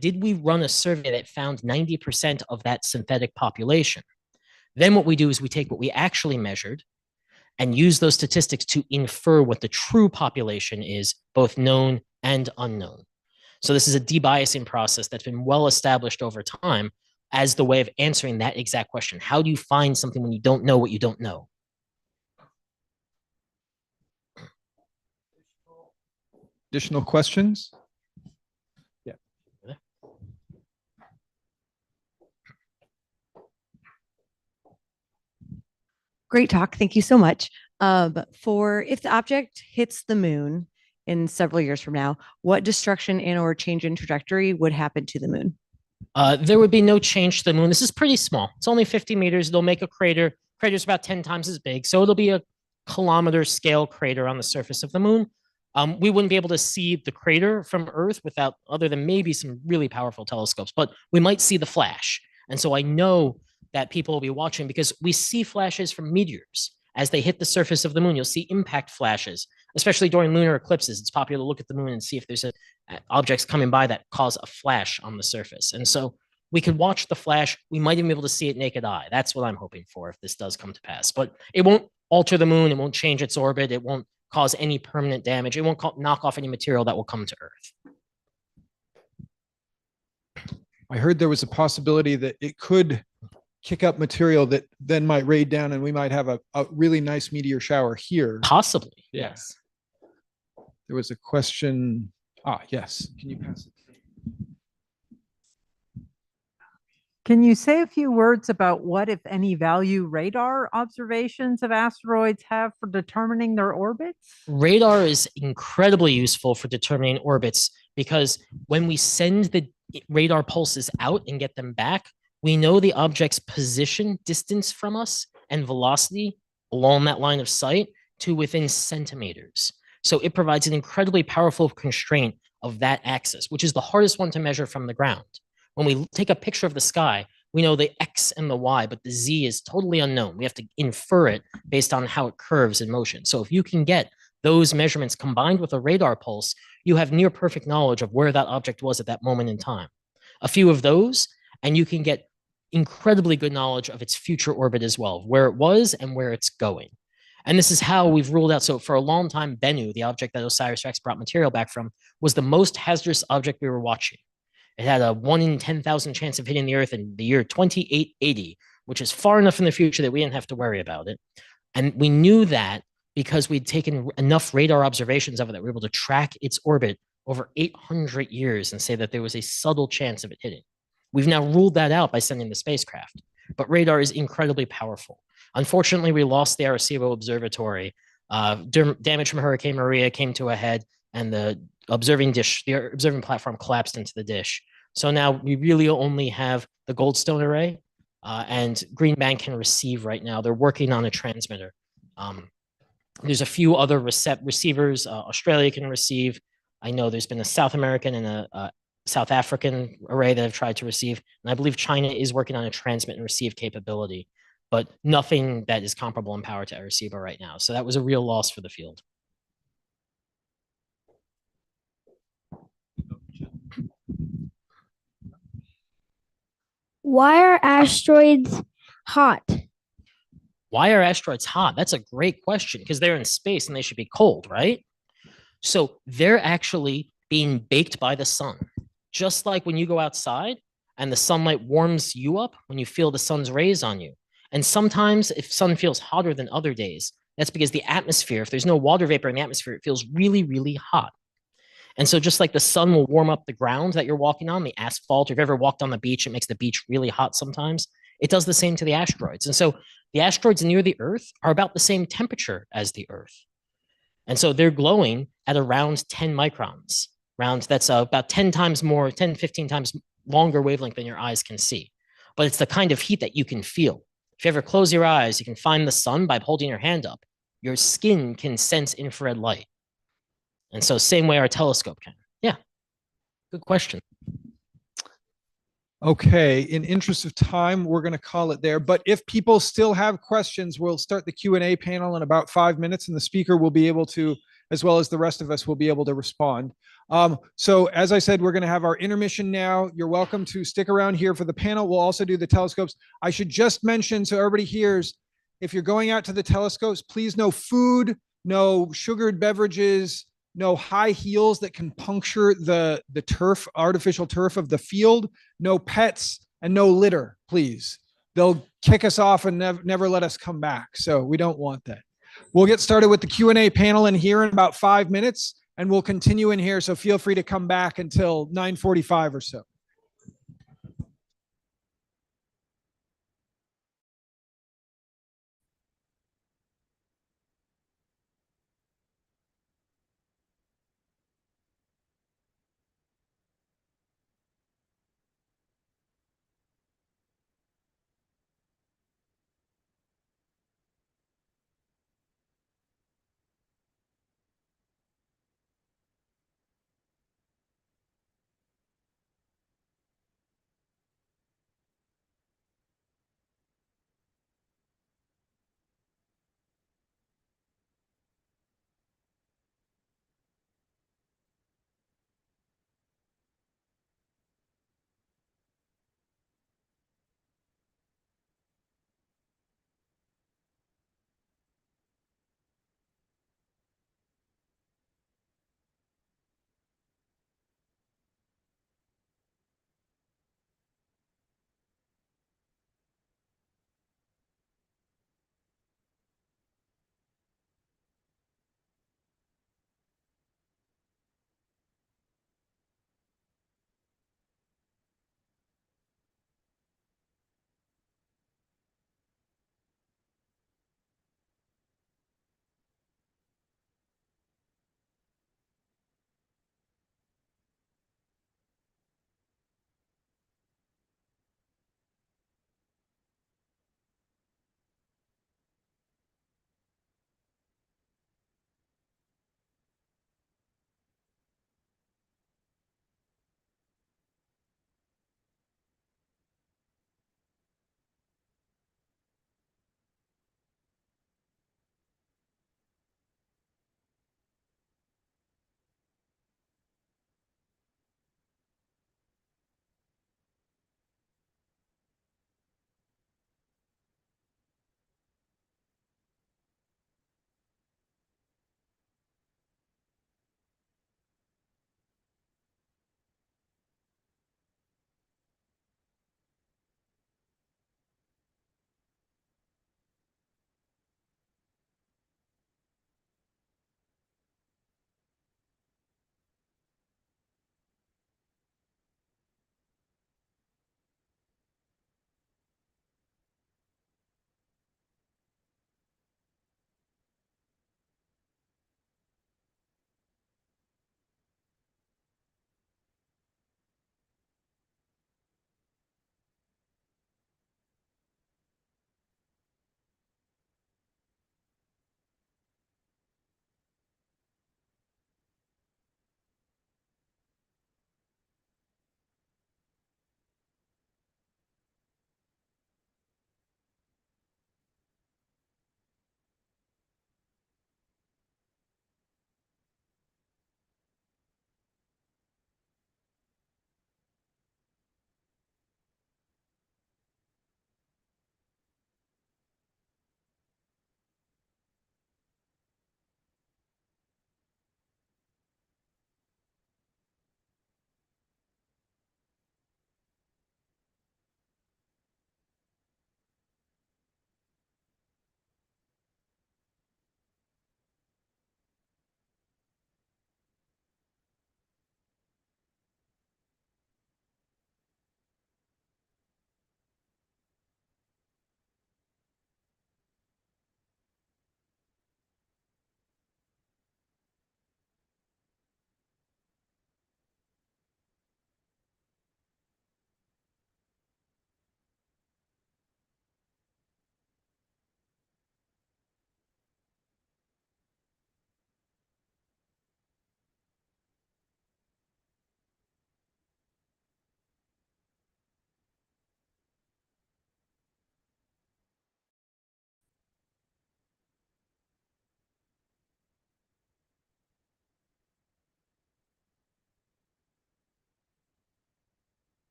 did we run a survey that found 90% of that synthetic population? Then what we do is we take what we actually measured and use those statistics to infer what the true population is, both known and unknown. So this is a debiasing process that's been well established over time as the way of answering that exact question. How do you find something when you don't know what you don't know? Additional questions? Yeah. Great talk. Thank you so much. If the object hits the moon in several years from now, what destruction and or change in trajectory would happen to the moon? There would be no change to the moon. This is pretty small. It's only 50 meters. They'll make a crater. Crater's about 10 times as big. So it'll be a kilometer scale crater on the surface of the moon. We wouldn't be able to see the crater from Earth without, other than maybe some really powerful telescopes, but we might see the flash. And so I know that people will be watching because we see flashes from meteors. As they hit the surface of the moon, you'll see impact flashes, especially during lunar eclipses. It's popular to look at the moon and see if there's objects coming by that cause a flash on the surface. And so we could watch the flash. We might even be able to see it naked eye. That's what I'm hoping for if this does come to pass. But it won't alter the moon. It won't change its orbit. It won't cause any permanent damage. It won't knock off any material that will come to Earth. I heard there was a possibility that it could kick up material that then might rain down and we might have a really nice meteor shower here. Possibly, Yeah. yes. There was a question. Yes. Can you pass it? Can you say a few words about what, if any, value radar observations of asteroids have for determining their orbits? Radar is incredibly useful for determining orbits because when we send the radar pulses out and get them back, we know the object's position, distance from us, and velocity along that line of sight to within centimeters. So it provides an incredibly powerful constraint of that axis, which is the hardest one to measure from the ground. When we take a picture of the sky, we know the X and the Y, but the Z is totally unknown. We have to infer it based on how it curves in motion. So if you can get those measurements combined with a radar pulse, you have near perfect knowledge of where that object was at that moment in time. A few of those, and you can get incredibly good knowledge of its future orbit as well, where it was and where it's going. And this is how we've ruled out. So for a long time, Bennu, the object that OSIRIS-REx brought material back from, was the most hazardous object we were watching. It had a 1 in 10,000 chance of hitting the Earth in the year 2880, which is far enough in the future that we didn't have to worry about it. And we knew that because we'd taken enough radar observations of it that we were able to track its orbit over 800 years and say that there was a subtle chance of it hitting. We've now ruled that out by sending the spacecraft, but radar is incredibly powerful. Unfortunately, we lost the Arecibo Observatory. Damage from Hurricane Maria came to a head, and the observing platform collapsed into the dish. So now we really only have the Goldstone array, and Green Bank can receive right now. They're working on a transmitter. There's a few other receivers. Australia can receive. I know there's been a South American and a South African array that have tried to receive. And I believe China is working on a transmit and receive capability. but nothing that is comparable in power to Arecibo right now. So that was a real loss for the field. Why are asteroids hot? Why are asteroids hot? That's a great question because they're in space and they should be cold, right? So they're actually being baked by the sun. Just like when you go outside and the sunlight warms you up when you feel the sun's rays on you. And sometimes if sun feels hotter than other days, that's because the atmosphere, if there's no water vapor in the atmosphere, it feels really, really hot. And so just like the sun will warm up the ground that you're walking on, the asphalt, or if you've ever walked on the beach, it makes the beach really hot sometimes. It does the same to the asteroids. And so the asteroids near the Earth are about the same temperature as the Earth. And so they're glowing at around 10 microns. That's about 10 times more, 10, 15 times longer wavelength than your eyes can see. But it's the kind of heat that you can feel. If you ever close your eyes, you can find the sun by holding your hand up. Your skin can sense infrared light. And so same way our telescope can. Yeah, good question. Okay, in interest of time, we're going to call it there. But if people still have questions, we'll start the Q&A panel in about 5 minutes, and the speaker will be able to, as well as the rest of us, will be able to respond. So as I said, we're going to have our intermission now. You're welcome to stick around here for the panel. We'll also do the telescopes. I should just mention, so everybody hears, if you're going out to the telescopes, please no food, no sugared beverages, no high heels that can puncture the turf, artificial turf of the field, no pets, and no litter, please. They'll kick us off and never let us come back. So we don't want that. We'll get started with the Q&A panel in here in about 5 minutes, and we'll continue in here. So feel free to come back until 9:45 or so.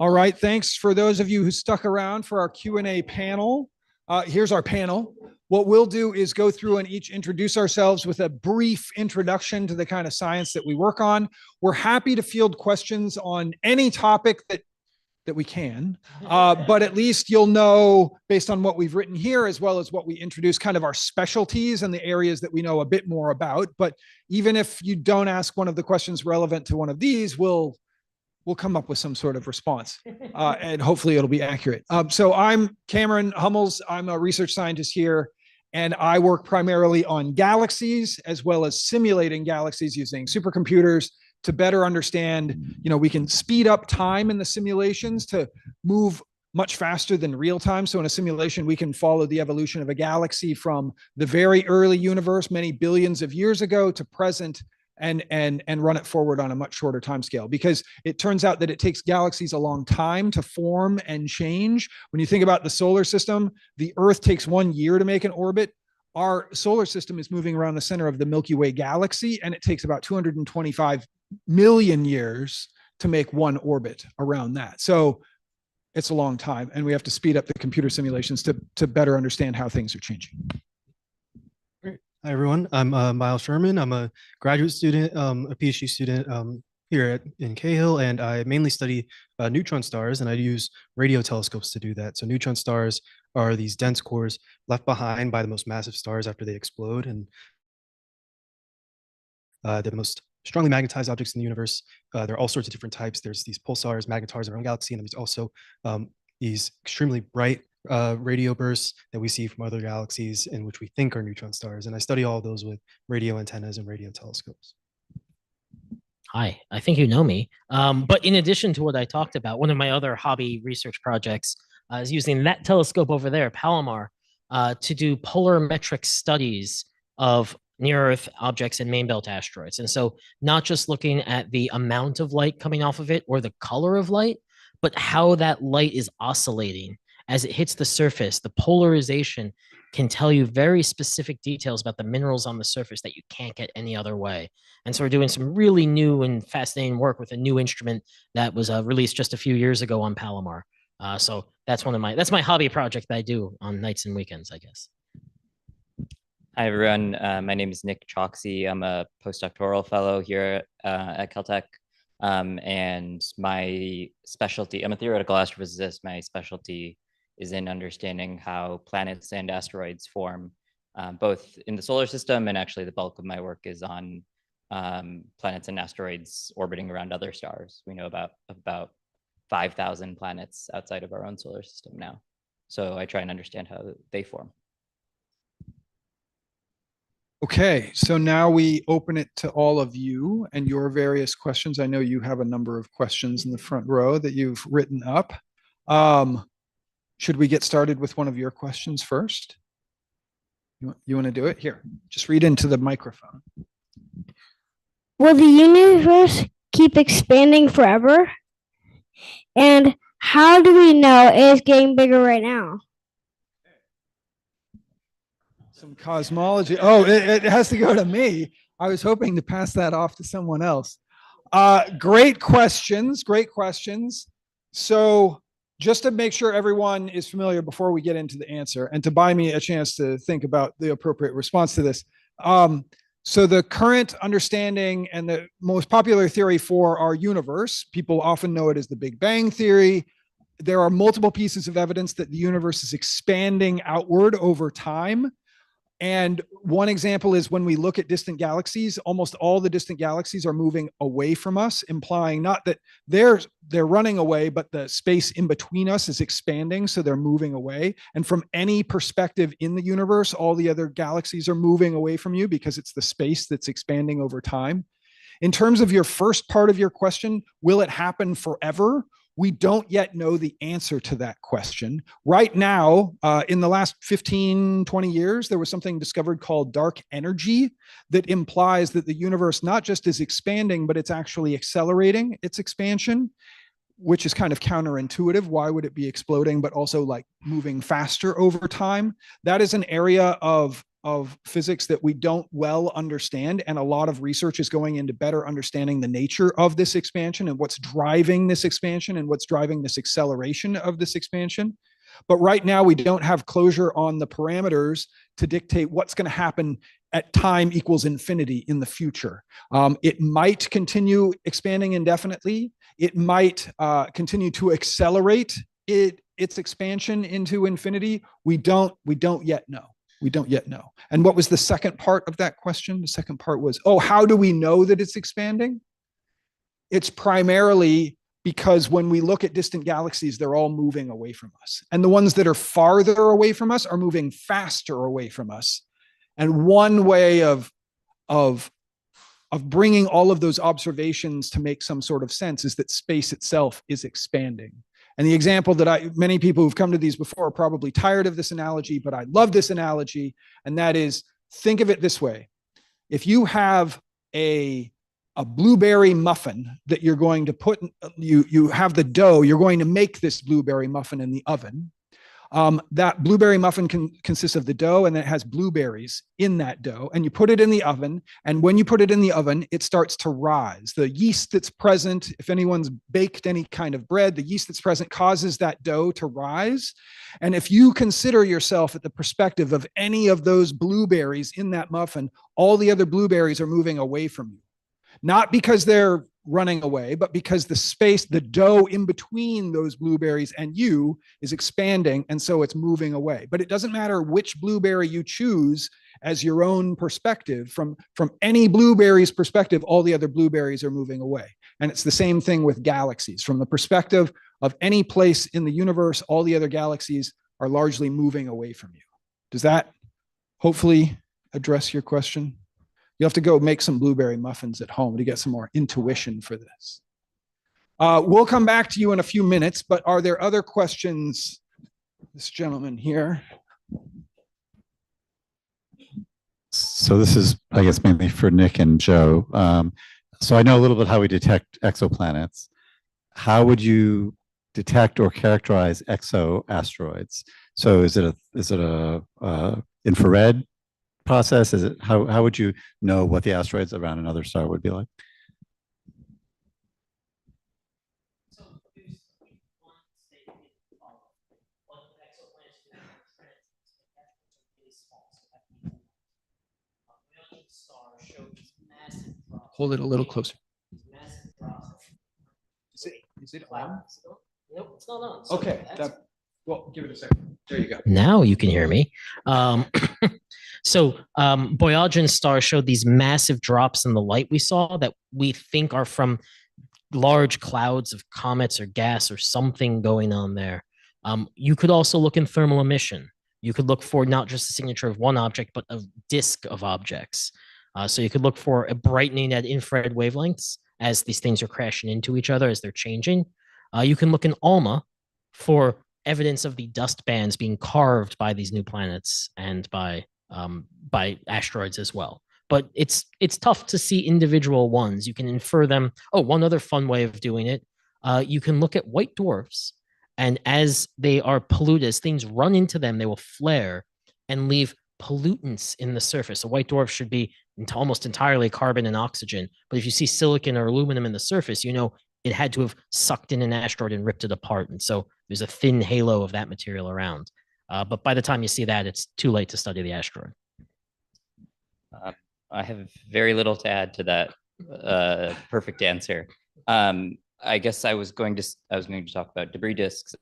All right, thanks for those of you who stuck around for our Q&A panel. Here's our panel. What we'll do is go through and each introduce ourselves with a brief introduction to the kind of science that we work on. We're happy to field questions on any topic that we can, but at least you'll know, based on what we've written here, as well as what we introduce, kind of our specialties and the areas that we know a bit more about. But even if you don't ask one of the questions relevant to one of these, we'll come up with some sort of response, and hopefully it'll be accurate. So I'm Cameron Hummels. I'm a research scientist here, and I work primarily on galaxies as well as simulating galaxies using supercomputers to better understand, we can speed up time in the simulations to move much faster than real time. So in a simulation, we can follow the evolution of a galaxy from the very early universe, many billions of years ago, to present, and run it forward on a much shorter time scale, because it turns out that it takes galaxies a long time to form and change. When you think about the solar system, the Earth takes 1 year to make an orbit. Our solar system is moving around the center of the Milky Way galaxy, and it takes about 225 million years to make one orbit around that. So it's a long time, and we have to speed up the computer simulations to better understand how things are changing. Great. Hi, everyone. I'm Miles Sherman. I'm a graduate student, a PhD student here in Cahill, and I mainly study neutron stars, and I use radio telescopes to do that. So neutron stars are these dense cores left behind by the most massive stars after they explode, and the most strongly magnetized objects in the universe. There are all sorts of different types. There's these pulsars, magnetars in our own galaxy, and there's also these extremely bright radio bursts that we see from other galaxies, in which we think are neutron stars. And I study all of those with radio antennas and radio telescopes. Hi, I think you know me. But in addition to what I talked about, one of my other hobby research projects is using that telescope over there, Palomar, to do polarimetric studies of near-Earth objects and main belt asteroids. And so not just looking at the amount of light coming off of it or the color of light, but how that light is oscillating as it hits the surface. The polarization can tell you very specific details about the minerals on the surface that you can't get any other way. And so we're doing some really new and fascinating work with a new instrument that was released just a few years ago on Palomar. So that's that's my hobby project that I do on nights and weekends, I guess. Hi, everyone. My name is Nick Choksey. I'm a postdoctoral fellow here at Caltech. And my specialty, I'm a theoretical astrophysicist. My specialty is in understanding how planets and asteroids form, both in the solar system, and actually the bulk of my work is on planets and asteroids orbiting around other stars. We know about 5,000 planets outside of our own solar system now. So I try and understand how they form. Okay, so now we open it to all of you and your various questions. I know you have a number of questions in the front row that you've written up. Should we get started with one of your questions first? You want to do it? Here, just read into the microphone. Will the universe keep expanding forever? And how do we know it is getting bigger right now? Some cosmology. Oh, it has to go to me. I was hoping to pass that off to someone else. Great questions. Great questions. So just to make sure everyone is familiar before we get into the answer, and to buy me a chance to think about the appropriate response to this. So the current understanding and the most popular theory for our universe, people often know it as the Big Bang theory. There are multiple pieces of evidence that the universe is expanding outward over time. And one example is when we look at distant galaxies, almost all the distant galaxies are moving away from us, implying not that they're running away, but the space in between us is expanding, so they're moving away. And from any perspective in the universe, all the other galaxies are moving away from you because it's the space that's expanding over time. In terms of your first part of your question, will it happen forever? We don't yet know the answer to that question. Right now, in the last 15, 20 years, there was something discovered called dark energy that implies that the universe not just is expanding, but it's actually accelerating its expansion, which is kind of counterintuitive. Why would it be exploding, but also like moving faster over time? That is an area of of physics that we don't well understand, and a lot of research is going into better understanding the nature of this expansion and what's driving this expansion and what's driving this acceleration of this expansion. But right now, we don't have closure on the parameters to dictate what's going to happen at time equals infinity in the future. It might continue expanding indefinitely. It might continue to accelerate its expansion into infinity. We don't yet know. We don't yet know. And what was the second part of that question? The second part was, oh, how do we know that it's expanding? It's primarily because when we look at distant galaxies, they're all moving away from us. And the ones that are farther away from us are moving faster away from us. And one way of bringing all of those observations to make some sort of sense is that space itself is expanding. And the example that many people who've come to these before are probably tired of this analogy, but I love this analogy. And that is, think of it this way. If you have a blueberry muffin that you're going to put, you have the dough, you're going to make this blueberry muffin in the oven. That blueberry muffin consists of the dough, and then it has blueberries in that dough, and you put it in the oven. And when you put it in the oven, it starts to rise. The yeast that's present, if anyone's baked any kind of bread, the yeast that's present causes that dough to rise. And if you consider yourself at the perspective of any of those blueberries in that muffin, all the other blueberries are moving away from you. Not because they're running away, but because the space, the dough in between those blueberries and you is expanding, and so it's moving away. But it doesn't matter which blueberry you choose as your own perspective. From any blueberry's perspective, all the other blueberries are moving away. And it's the same thing with galaxies. From the perspective of any place in the universe, all the other galaxies are largely moving away from you. Does that hopefully address your question? You have to go make some blueberry muffins at home to get some more intuition for this. We'll come back to you in a few minutes, but are there other questions? This gentleman here. So this is, I guess, mainly for Nick and Joe. So I know a little bit how we detect exoplanets. How would you detect or characterize exoasteroids? So is it a infrared process? Is it how would you know what the asteroids around another star would be like? Hold it a little closer. Is it on? Nope, it's not on. Okay, well, give it a second. There you go. Now you can hear me. So Boyajian star showed these massive drops in the light we saw that we think are from large clouds of comets or gas or something going on there. You could also look in thermal emission. You could look for not just the signature of one object, but a disk of objects. So you could look for a brightening at infrared wavelengths as these things are crashing into each other, as they're changing. You can look in ALMA for evidence of the dust bands being carved by these new planets and by asteroids as well. But it's tough to see individual ones. You can infer them. Oh, one other fun way of doing it, you can look at white dwarfs, and as they are polluted, as things run into them, they will flare and leave pollutants in the surface. A white dwarf should be almost entirely carbon and oxygen. But if you see silicon or aluminum in the surface, you know it had to have sucked in an asteroid and ripped it apart. And so there's a thin halo of that material around. But by the time you see that, it's too late to study the asteroid. I have very little to add to that perfect answer. I guess I was going to talk about debris disks.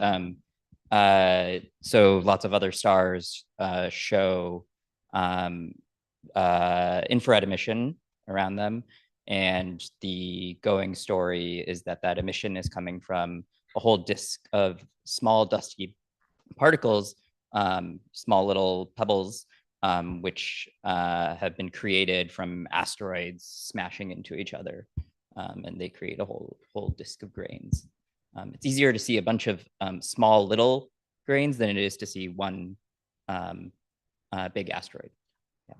So lots of other stars show infrared emission around them. And the going story is that that emission is coming from a whole disk of small dusty particles, small little pebbles, which have been created from asteroids smashing into each other. And they create a whole disk of grains. It's easier to see a bunch of small little grains than it is to see one big asteroid. Yeah.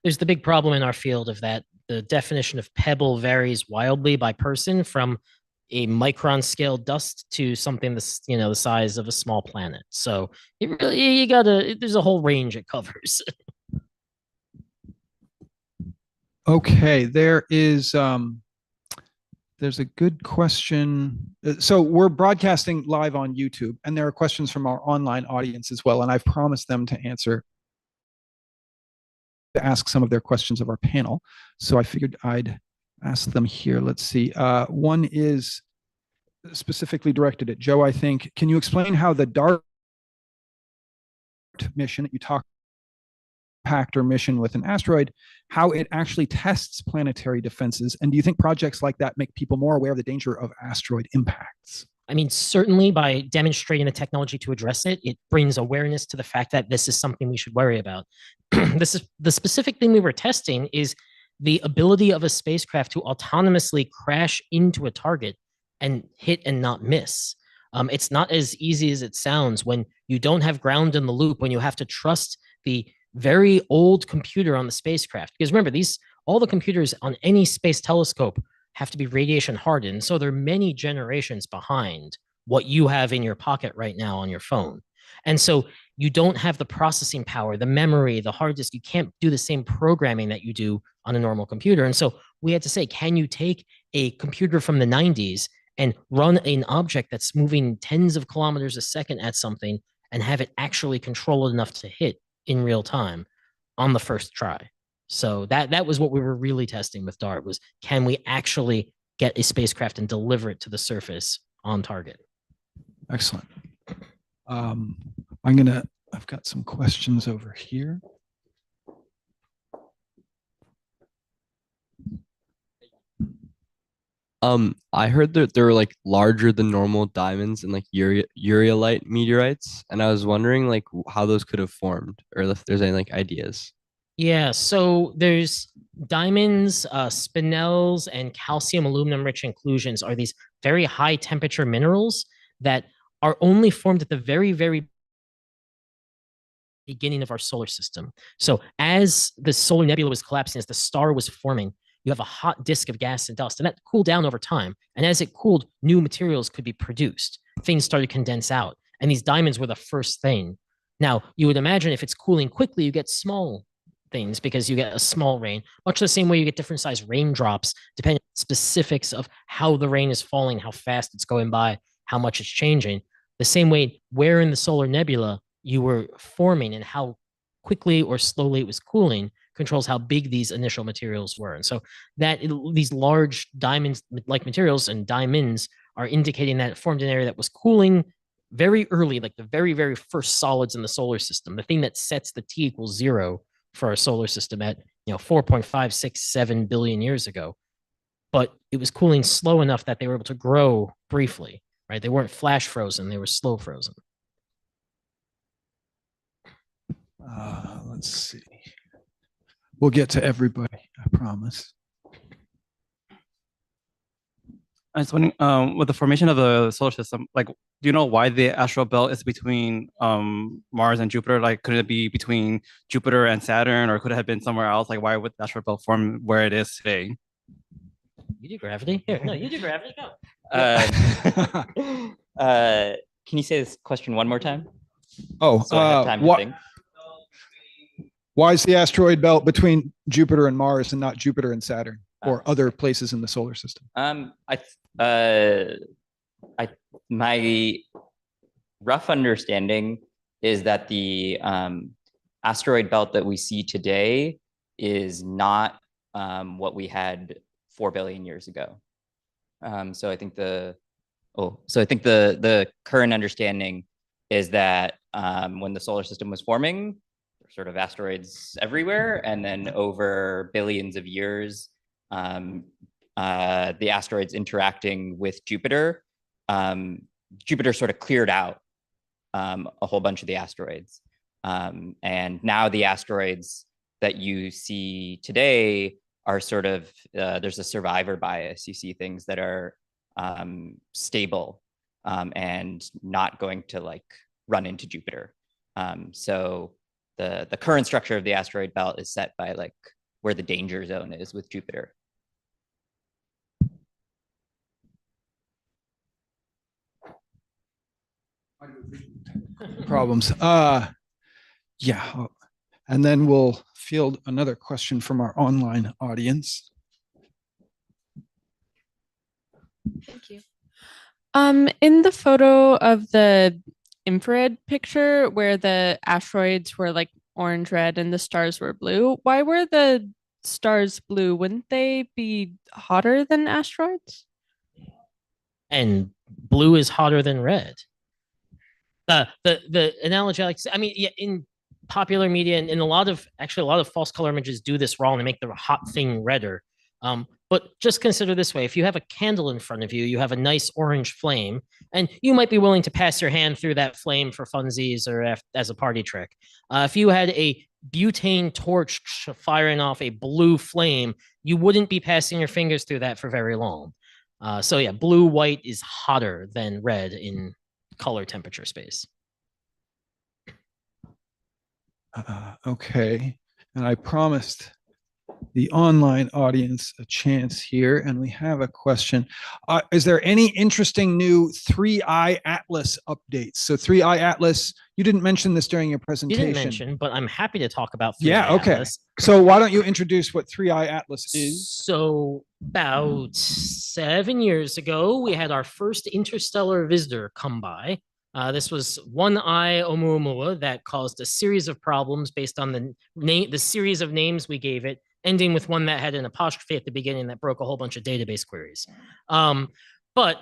There's the big problem in our field of that the definition of pebble varies wildly by person, from a micron scale dust to something that's, the size of a small planet. So it really, there's a whole range it covers. Okay, there's a good question. So we're broadcasting live on YouTube, and there are questions from our online audience as well. And I've promised them to ask some of their questions of our panel. So I figured I'd ask them here. Let's see. One is specifically directed at Joe, I think. Can you explain how the DART mission that you talked impact or mission with an asteroid, how it actually tests planetary defenses? And do you think projects like that make people more aware of the danger of asteroid impacts? I mean, certainly by demonstrating the technology to address it, it brings awareness to the fact that this is something we should worry about. This is the specific thing we were testing is the ability of a spacecraft to autonomously crash into a target and hit and not miss. It's not as easy as it sounds when you don't have ground in the loop, when you have to trust the very old computer on the spacecraft. Because remember, all the computers on any space telescope have to be radiation hardened. So they're many generations behind what you have in your pocket right now on your phone. And so you don't have the processing power, the memory, the hard disk. You can't do the same programming that you do on a normal computer. And so we had to say, can you take a computer from the 90s and run an object that's moving tens of kilometers a second at something and have it actually control it enough to hit in real time on the first try? So that was what we were really testing with DART was, can we actually get a spacecraft and deliver it to the surface on target? Excellent. I've got some questions over here. I heard that there were like larger than normal diamonds and like ureolite meteorites, and I was wondering like how those could have formed, or if there's any like ideas. Yeah, so there's diamonds, spinels, and calcium aluminum rich inclusions are these very high temperature minerals that are only formed at the very, very beginning of our solar system. So as the solar nebula was collapsing, as the star was forming, you have a hot disk of gas and dust, and that cooled down over time. And as it cooled, new materials could be produced. Things started to condense out, and these diamonds were the first thing. Now, you would imagine if it's cooling quickly, you get small things because you get a small rain, much the same way you get different size raindrops, depending on specifics of how the rain is falling, how fast it's going by, how much it's changing. The same way where in the solar nebula you were forming and how quickly or slowly it was cooling controls how big these initial materials were. And so these large diamonds-like materials and diamonds are indicating that it formed an area that was cooling very early, like the very, very first solids in the solar system, the thing that sets the T equals 0 for our solar system at 4.567 billion years ago. But it was cooling slow enough that they were able to grow briefly, right? They weren't flash frozen, they were slow frozen. Let's see. We'll get to everybody, I promise. I was wondering, with the formation of the solar system, like, do you know why the asteroid belt is between Mars and Jupiter? Like, could it be between Jupiter and Saturn, or could it have been somewhere else? Like, why would the asteroid belt form where it is today? You do gravity? Here, no, you do gravity, go. Can you say this question one more time? Oh, So I have time to think. why is the asteroid belt between Jupiter and Mars and not Jupiter and Saturn or other places in the solar system? My rough understanding is that the asteroid belt that we see today is not what we had 4 billion years ago. So I think the current understanding is that when the solar system was forming, there were sort of asteroids everywhere, and then over billions of years, the asteroids interacting with Jupiter, Jupiter sort of cleared out a whole bunch of the asteroids. And now the asteroids that you see today are sort of, there's a survivor bias. You see things that are stable and not going to like run into Jupiter. So the current structure of the asteroid belt is set by like where the danger zone is with Jupiter. Problems. Yeah. And then we'll field another question from our online audience. Thank you. In the photo of the infrared picture where the asteroids were like orange, red, and the stars were blue, why were the stars blue? Wouldn't they be hotter than asteroids? And blue is hotter than red. The analogy, I mean, yeah, in popular media and in a lot of false color images do this wrong. They make the hot thing redder. But just consider this way: if you have a candle in front of you, you have a nice orange flame, and you might be willing to pass your hand through that flame for funsies or as a party trick. If you had a butane torch firing off a blue flame, you wouldn't be passing your fingers through that for very long. So yeah, blue, white is hotter than red in color temperature space. Okay, and I promised the online audience a chance here, and we have a question. Is there any interesting new 3i Atlas updates? So 3i Atlas, you didn't mention this during your presentation. You didn't mention, but I'm happy to talk about 3i Yeah, okay. Atlas. So why don't you introduce what 3i Atlas is? So about 7 years ago, we had our first interstellar visitor come by. This was 1I Oumuamua that caused a series of problems based on the series of names we gave it, ending with one that had an apostrophe at the beginning that broke a whole bunch of database queries. But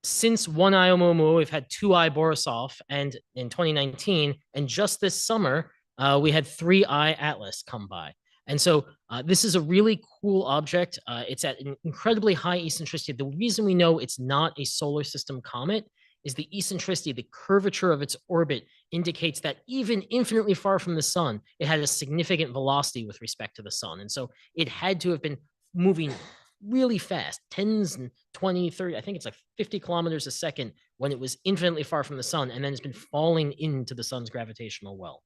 since 1I Oumuamua, we've had 2I Borisov, and in 2019, and just this summer, we had 3I Atlas come by. And so this is a really cool object. It's at an incredibly high eccentricity. The reason we know it's not a solar system comet is the eccentricity, the curvature of its orbit indicates that even infinitely far from the sun, it had a significant velocity with respect to the sun. And so it had to have been moving really fast, tens and 20, 30, I think it's like 50 kilometers a second when it was infinitely far from the sun, and then it's been falling into the sun's gravitational well.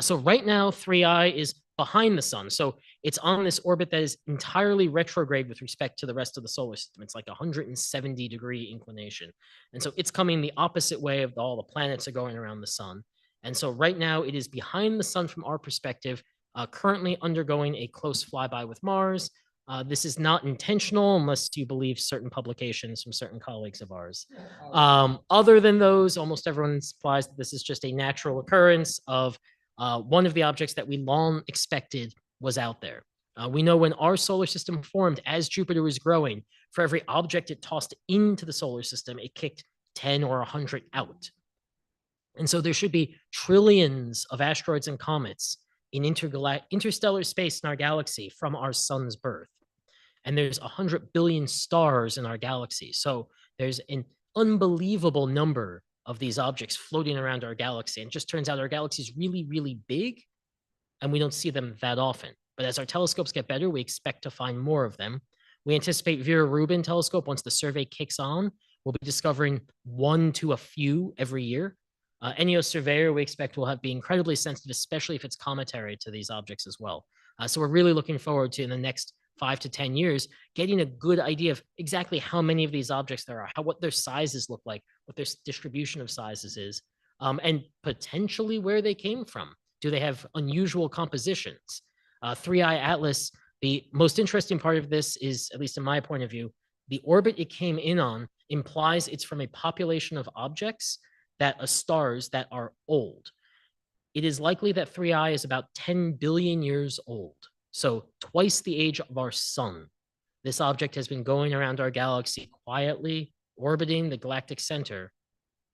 So right now, 3i is behind the sun. So it's on this orbit that is entirely retrograde with respect to the rest of the solar system. It's like 170-degree inclination. And so it's coming the opposite way of all the planets are going around the sun. And so right now it is behind the sun from our perspective, currently undergoing a close flyby with Mars. This is not intentional unless you believe certain publications from certain colleagues of ours. Other than those, almost everyone implies that this is just a natural occurrence of one of the objects that we long expected was out there. We know when our solar system formed, as Jupiter was growing, for every object it tossed into the solar system, it kicked 10 or 100 out. And so there should be trillions of asteroids and comets in interstellar space in our galaxy from our sun's birth. And there's 100 billion stars in our galaxy. So there's an unbelievable number of these objects floating around our galaxy. And it just turns out our galaxy is really, really big, and we don't see them that often. But as our telescopes get better, we expect to find more of them. We anticipate Vera-Rubin telescope, once the survey kicks on, we'll be discovering one to a few every year. ENEOS Surveyor, we expect will be incredibly sensitive, especially if it's cometary to these objects as well. So we're really looking forward to, in the next 5 to 10 years, getting a good idea of exactly how many of these objects there are, what their sizes look like, what their distribution of sizes is, and potentially where they came from. Do they have unusual compositions? 3i Atlas, the most interesting part of this is, at least in my point of view, the orbit it came in on implies it's from a population of objects stars that are old. It is likely that 3i is about 10 billion years old. So twice the age of our sun. This object has been going around our galaxy quietly, orbiting the galactic center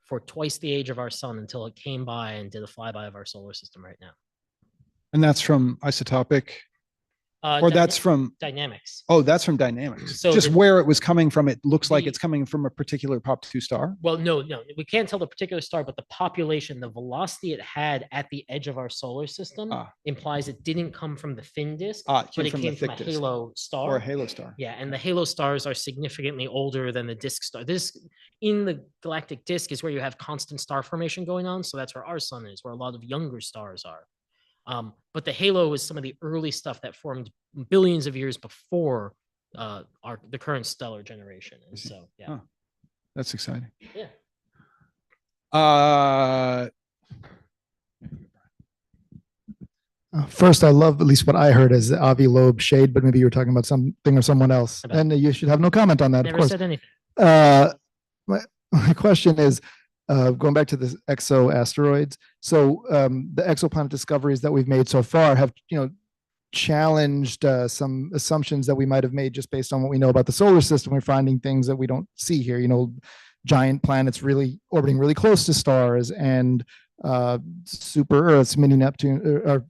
for twice the age of our sun until it came by and did a flyby of our solar system right now. And that's from isotopic? Or that's from dynamics. Oh, that's from dynamics. So just where it was coming from, it looks like it's coming from a particular POP2 star. Well, no, we can't tell the particular star, but the population, the velocity it had at the edge of our solar system implies it didn't come from the thin disk, but it came from a halo star. Or a halo star. Yeah, and the halo stars are significantly older than the disk star. This in the galactic disk is where you have constant star formation going on. So that's where our sun is, where a lot of younger stars are. But the halo is some of the early stuff that formed billions of years before the current stellar generation. And so, yeah. Huh. That's exciting. Yeah. First, I love at least what I heard as Avi Loeb shade, but maybe you were talking about something or someone else. About- And you should have no comment on that, of Never course. said anything. My question is, going back to the exo asteroids. So the exoplanet discoveries that we've made so far have, challenged some assumptions that we might have made just based on what we know about the solar system. We're finding things that we don't see here, giant planets really orbiting really close to stars, and super Earths, mini Neptune, or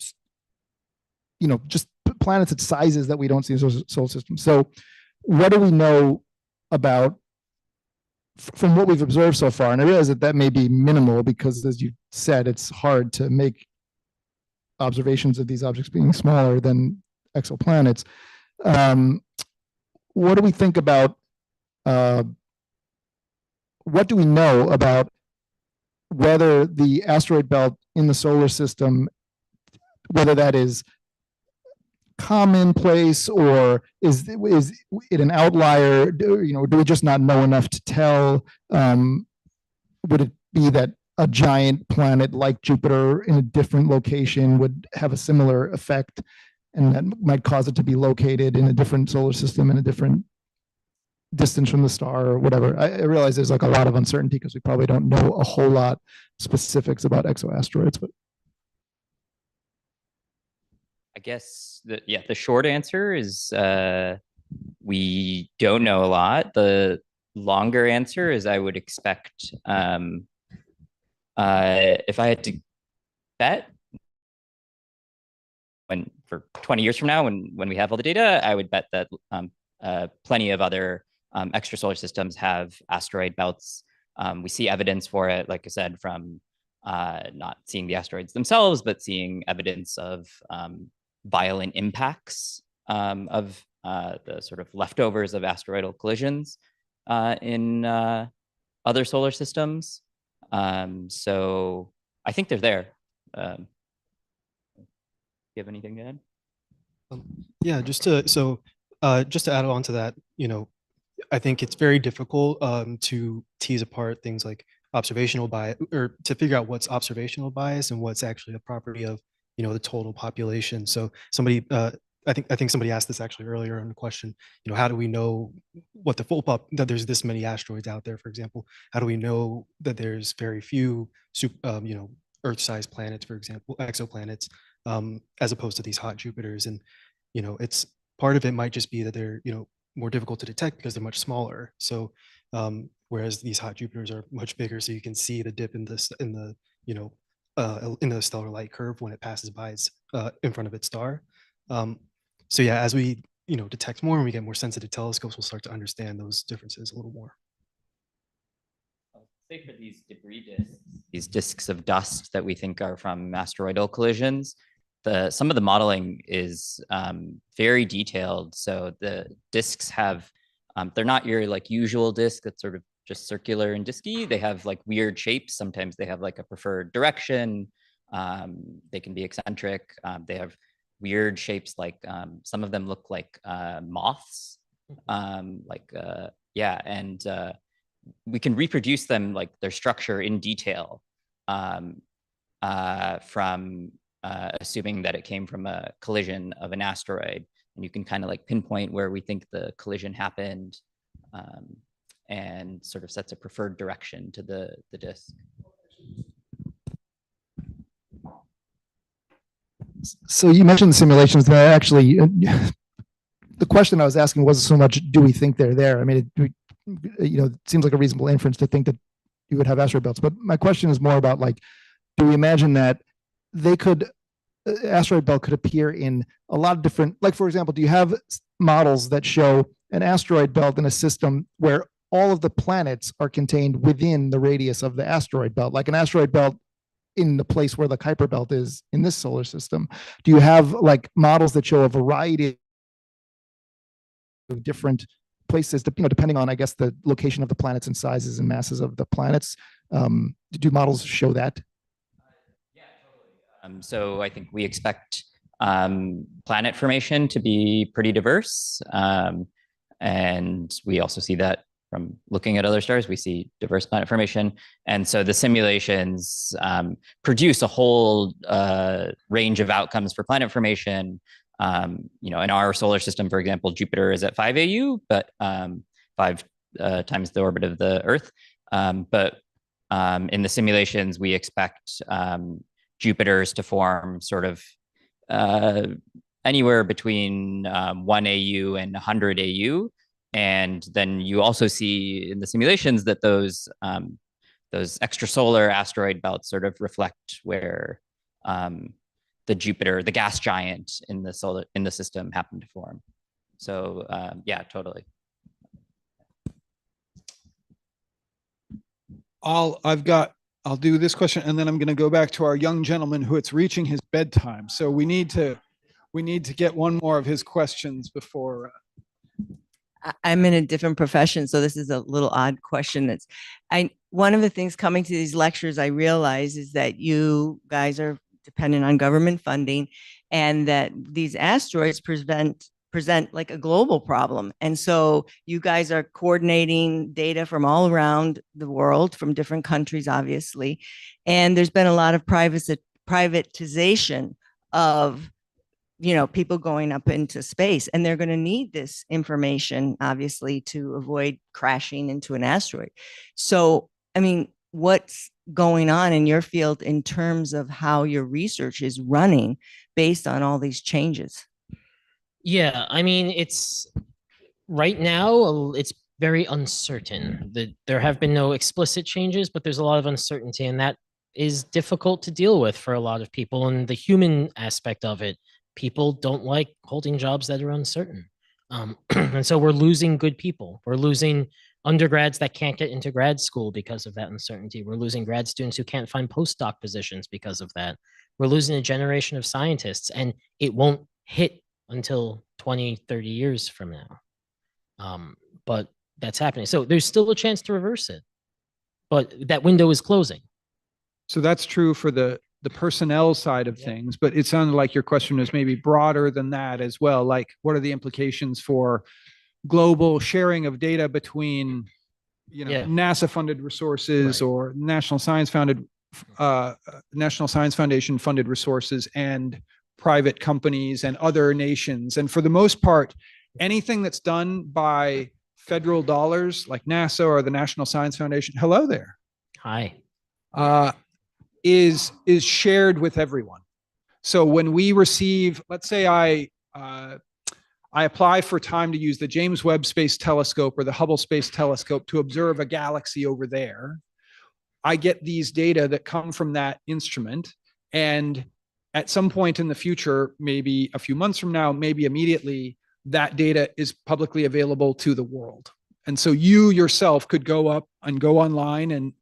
just planets at sizes that we don't see in the solar system. So what do we know about, from what we've observed so far? And I realize that may be minimal because, as you said, it's hard to make observations of these objects being smaller than exoplanets. What do we think about, what do we know about whether the asteroid belt in the solar system, whether that is commonplace or is it an outlier? Do we just not know enough to tell? Would it be that a giant planet like Jupiter in a different location would have a similar effect, and that might cause it to be located in a different solar system in a different distance from the star or whatever? I realize there's like a lot of uncertainty because we probably don't know a whole lot specifics about exoasteroids, but I guess the short answer is we don't know a lot. The longer answer is I would expect, if I had to bet, for 20 years from now, when we have all the data, I would bet that plenty of other extrasolar systems have asteroid belts. We see evidence for it, like I said, from not seeing the asteroids themselves, but seeing evidence of violent impacts of the sort of leftovers of asteroidal collisions in other solar systems. So I think they're there. Do you have anything to add? Yeah, just to add on to that, I think it's very difficult to tease apart things like observational bias, or to figure out what's observational bias and what's actually a property of the total population. So somebody, I think somebody asked this actually earlier in the question, how do we know what the full that there's this many asteroids out there, for example? How do we know that there's very few Earth-sized planets, for example, exoplanets, as opposed to these hot Jupiters? And it's part of it might just be that they're more difficult to detect because they're much smaller. So whereas these hot Jupiters are much bigger, so you can see the dip in the stellar light curve when it passes by its in front of its star. So yeah, as we detect more and we get more sensitive telescopes, we'll start to understand those differences a little more. Say for these debris disks, these disks of dust that we think are from asteroidal collisions, some of the modeling is very detailed. So the disks have, they're not your usual disk that's sort of just circular and disky. They have weird shapes. Sometimes they have a preferred direction. They can be eccentric. They have weird shapes, some of them look like moths. Yeah, and we can reproduce them, their structure in detail, from assuming that it came from a collision of an asteroid. And you can kind of pinpoint where we think the collision happened, and sort of sets a preferred direction to the disk. So you mentioned the simulations that actually, the question I was asking wasn't so much, do we think they're there? I mean, it seems like a reasonable inference to think that you would have asteroid belts. But my question is more about do we imagine that asteroid belt could appear in a lot of different, for example, do you have models that show an asteroid belt in a system where all of the planets are contained within the radius of the asteroid belt, like an asteroid belt in the place where the Kuiper belt is in this solar system? Do you have models that show a variety of different places, depending on, I guess, the location of the planets and sizes and masses of the planets? Do models show that? Yeah, totally. So I think we expect planet formation to be pretty diverse. And we also see that from looking at other stars, we see diverse planet formation. And so the simulations produce a whole range of outcomes for planet formation. In our solar system, for example, Jupiter is at 5 AU, but 5 times the orbit of the Earth. But in the simulations, we expect Jupiters to form sort of anywhere between 1 AU and 100 AU. And then you also see in the simulations that those extrasolar asteroid belts sort of reflect where the Jupiter, the gas giant in the system, happened to form. So yeah, totally. I'll do this question, and then I'm going to go back to our young gentleman who it's reaching his bedtime. So we need to get one more of his questions before. I'm in a different profession, so this is a little odd question. One of the things coming to these lectures I realize is that you guys are dependent on government funding, and that these asteroids present like a global problem. And so you guys are coordinating data from all around the world, from different countries, obviously. And there's been a lot of privatization of, people going up into space, and they're going to need this information, obviously, to avoid crashing into an asteroid. So, I mean, what's going on in your field in terms of how your research is running based on all these changes? Yeah, I mean, it's right now, it's very uncertain. There have been no explicit changes, but there's a lot of uncertainty, and that is difficult to deal with for a lot of people. And the human aspect of it, people don't like holding jobs that are uncertain. And so we're losing good people. We're losing undergrads that can't get into grad school because of that uncertainty. We're losing grad students who can't find postdoc positions because of that. We're losing a generation of scientists, and it won't hit until 20, 30 years from now. But that's happening. So there's still a chance to reverse it, but that window is closing. So that's true for the personnel side of things, but it sounded like your question was maybe broader than that as well. Like, what are the implications for global sharing of data between, NASA funded resources, right, or National Science Foundation funded resources and private companies and other nations. And for the most part, anything that's done by federal dollars like NASA or the National Science Foundation, hello there. Hi. Is shared with everyone. So when we receive, let's say I apply for time to use the James Webb Space Telescope or the Hubble Space Telescope to observe a galaxy over there, I get these data that come from that instrument, and at some point in the future, maybe a few months from now, maybe immediately, that data is publicly available to the world. And so you yourself could go up and go online and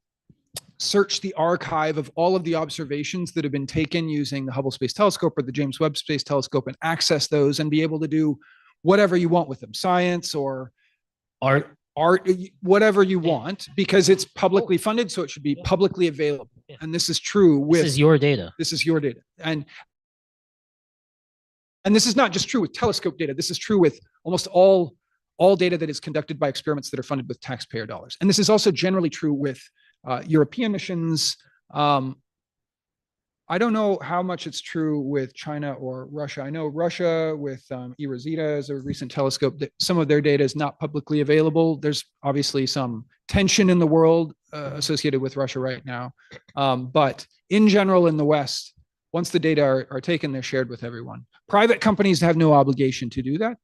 search the archive of all of the observations that have been taken using the Hubble Space Telescope or the James Webb Space Telescope and access those and be able to do whatever you want with them, science or art, whatever you want, because it's publicly funded. So it should be publicly available. Yeah. And this is true with— This is your data. This is your data. And this is not just true with telescope data. This is true with almost all data that is conducted by experiments that are funded with taxpayer dollars. And this is also generally true with European missions. I don't know how much it's true with China or Russia. I know Russia with eRosita is a recent telescope that some of their data is not publicly available. There's obviously some tension in the world associated with Russia right now. But in general, in the West, once the data are taken, they're shared with everyone. Private companies have no obligation to do that,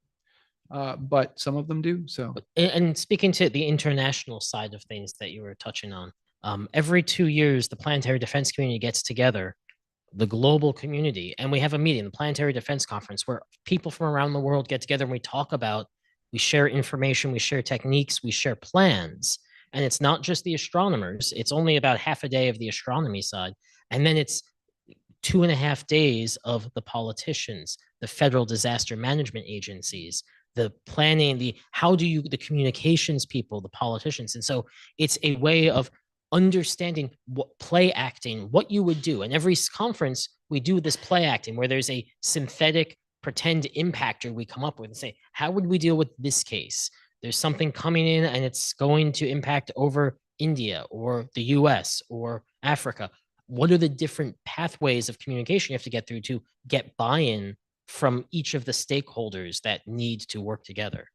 but some of them do. So, and speaking to the international side of things that you were touching on, every 2 years, the planetary defense community gets together, the global community, and we have a meeting, the Planetary Defense Conference, where people from around the world get together and we share information, we share techniques, we share plans. And it's not just the astronomers. It's only about half a day of the astronomy side. And then it's 2.5 days of the politicians, the federal disaster management agencies, the planning, the communications people, the politicians. And so it's a way of understanding what play acting, what you would do. And every conference, we do this play acting where there's a synthetic pretend impactor we come up with and say, how would we deal with this case? there's something coming in and it's going to impact over India or the US or Africa. What are the different pathways of communication you have to get through to get buy-in from each of the stakeholders that need to work together?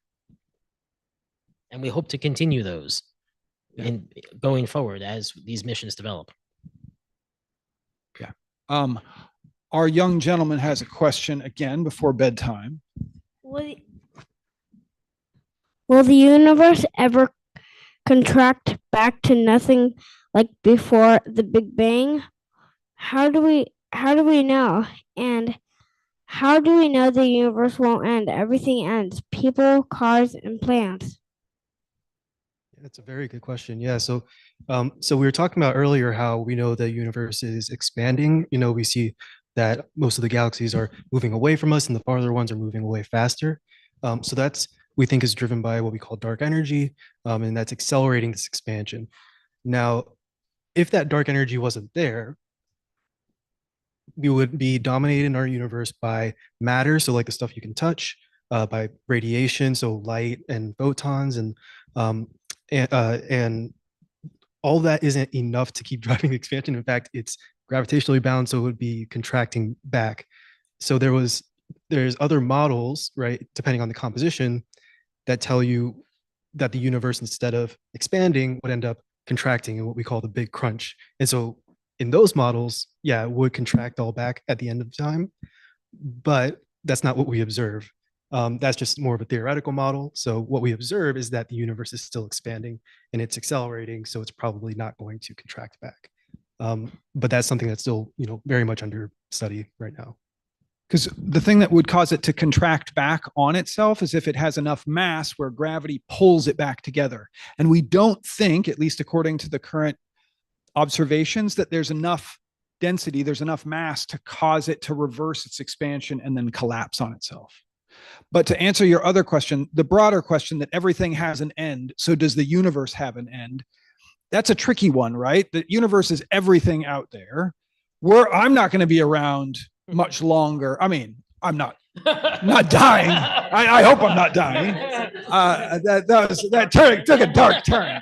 And we hope to continue those in going forward as these missions develop. Yeah. Our young gentleman has a question again before bedtime. Will the universe ever contract back to nothing like before the Big Bang? How do we know? And how do we know the universe won't end? Everything ends. People, cars, and plants. That's a very good question. Yeah. So we were talking about earlier how we know the universe is expanding. You know, we see that most of the galaxies are moving away from us and the farther ones are moving away faster. So that's, we think, is driven by what we call dark energy, and that's accelerating this expansion. Now, if that dark energy wasn't there, we would be dominated in our universe by matter, so like the stuff you can touch, by radiation, so light and photons, and all that isn't enough to keep driving the expansion. In fact, it's gravitationally bound, so it would be contracting back. So there's other models, right, depending on the composition, that tell you that the universe, instead of expanding, would end up contracting in what we call the big crunch. And so in those models, yeah, it would contract all back at the end of time, but that's not what we observe. That's just more of a theoretical model. So what we observe is that the universe is still expanding and it's accelerating, so it's probably not going to contract back. But that's something that's still, you know, very much under study right now. Because the thing that would cause it to contract back on itself is if it has enough mass where gravity pulls it back together. And we don't think, at least according to the current observations, that there's enough density, there's enough mass to cause it to reverse its expansion and then collapse on itself. But to answer your other question, the broader question that everything has an end, so does the universe have an end? That's a tricky one, right? The universe is everything out there. I'm not going to be around much longer. I mean, I'm not dying. I hope I'm not dying. That took a dark turn.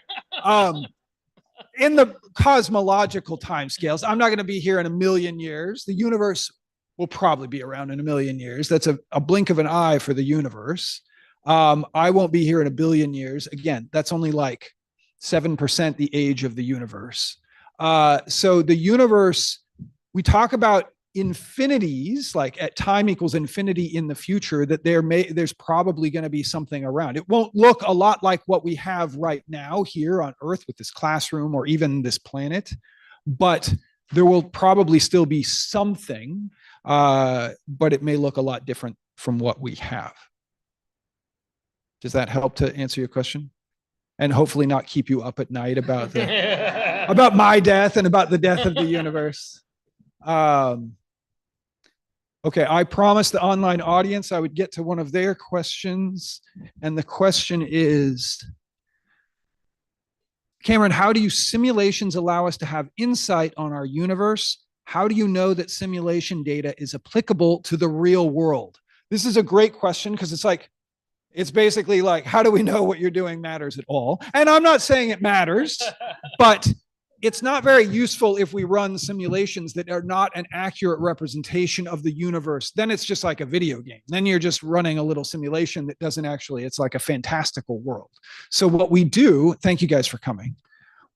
In the cosmological timescales, I'm not going to be here in a million years. The universe will probably be around in a million years. That's a blink of an eye for the universe. I won't be here in a billion years. Again, that's only like 7% the age of the universe. So the universe, we talk about infinities, like at time equals infinity in the future, that there's probably going to be something around. It won't look a lot like what we have right now here on Earth with this classroom or even this planet, but there will probably still be something, but it may look a lot different from what we have. Does that help to answer your question? And hopefully not keep you up at night about about my death and about the death of the universe. Okay, I promised the online audience I would get to one of their questions. And the question is, Cameron, how do simulations allow us to have insight on our universe? How do you know that simulation data is applicable to the real world? This is a great question because it's basically like, how do we know what you're doing matters at all? And I'm not saying it matters, but it's not very useful if we run simulations that are not an accurate representation of the universe. Then it's just like a video game. Then you're just running a little simulation that doesn't actually, it's like a fantastical world. So what we do, thank you guys for coming.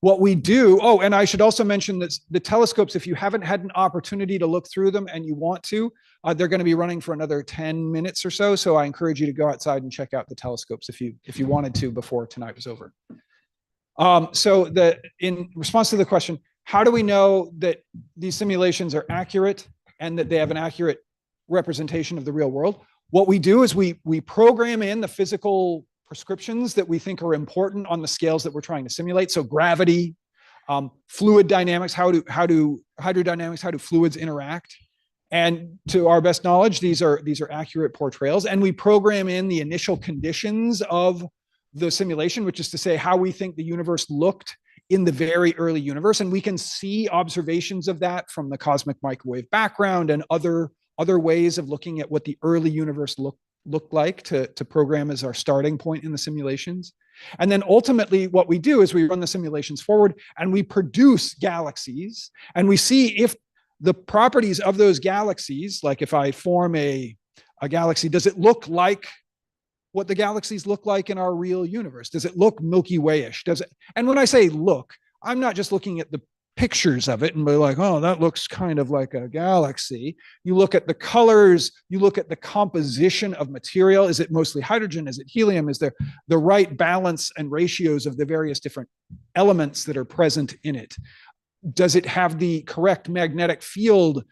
What we do, oh, and I should also mention that the telescopes, if you haven't had an opportunity to look through them and you want to, they're going to be running for another 10 minutes or so. So I encourage you to go outside and check out the telescopes if you wanted to before tonight was over. So in response to the question, how do we know that these simulations are accurate and that they have an accurate representation of the real world? What we do is we program in the physical prescriptions that we think are important on the scales that we're trying to simulate. So gravity, fluid dynamics, how do hydrodynamics, how do fluids interact? And to our best knowledge, these are accurate portrayals. And we program in the initial conditions of the simulation, which is to say how we think the universe looked in the very early universe. And we can see observations of that from the cosmic microwave background and other ways of looking at what the early universe look like to program as our starting point in the simulations. And then ultimately what we do is we run the simulations forward and we produce galaxies, and we see if the properties of those galaxies, like if I form a galaxy, does it look like what the galaxies look like in our real universe? Does it look Milky Way-ish? Does it? And when I say look, I'm not just looking at the pictures of it and be like, oh, that looks kind of like a galaxy. You look at the colors, you look at the composition of material. Is it mostly hydrogen? Is it helium? Is there the right balance and ratios of the various different elements that are present in it? Does it have the correct magnetic field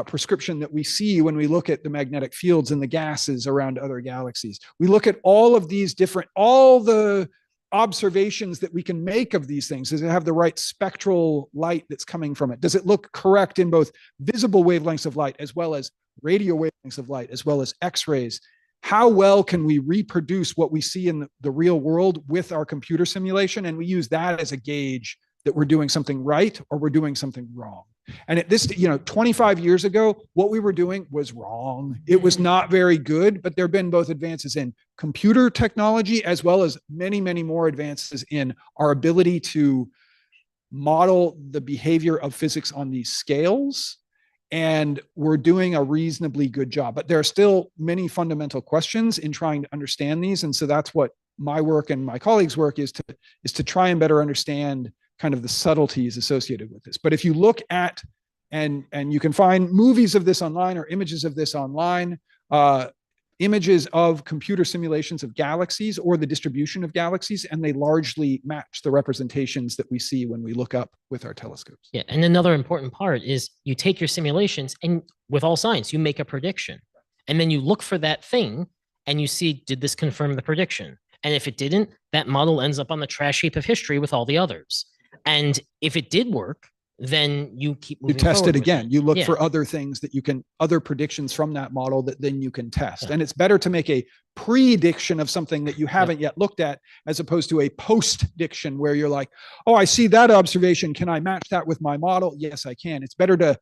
prescription that we see when we look at the magnetic fields and the gases around other galaxies? We look at all of these different, all the observations that we can make of these things. Does it have the right spectral light that's coming from it? Does it look correct in both visible wavelengths of light as well as radio wavelengths of light, as well as X-rays? How well can we reproduce what we see in the real world with our computer simulation? And we use that as a gauge that we're doing something right or we're doing something wrong. And at this, 25 years ago, what we were doing was wrong. It was not very good, but there have been both advances in computer technology as well as many, many more advances in our ability to model the behavior of physics on these scales. And we're doing a reasonably good job, but there are still many fundamental questions in trying to understand these. And so that's what my work and my colleagues' work is to try and better understand kind of the subtleties associated with this. But if you look at, and you can find movies of this online or images of this online, images of computer simulations of galaxies or the distribution of galaxies, and they largely match the representations that we see when we look up with our telescopes. Yeah, and another important part is you take your simulations, and with all science, you make a prediction. And then you look for that thing and you see, did this confirm the prediction? And if it didn't, that model ends up on the trash heap of history with all the others. And if it did work, then you keep moving you test forward it with again. You look Yeah. for other things that you can, other predictions from that model that then you can test. Yeah. And it's better to make a prediction of something that you haven't yet looked at, as opposed to a post-diction where you're like, oh, I see that observation. Can I match that with my model? Yes, I can. It's better to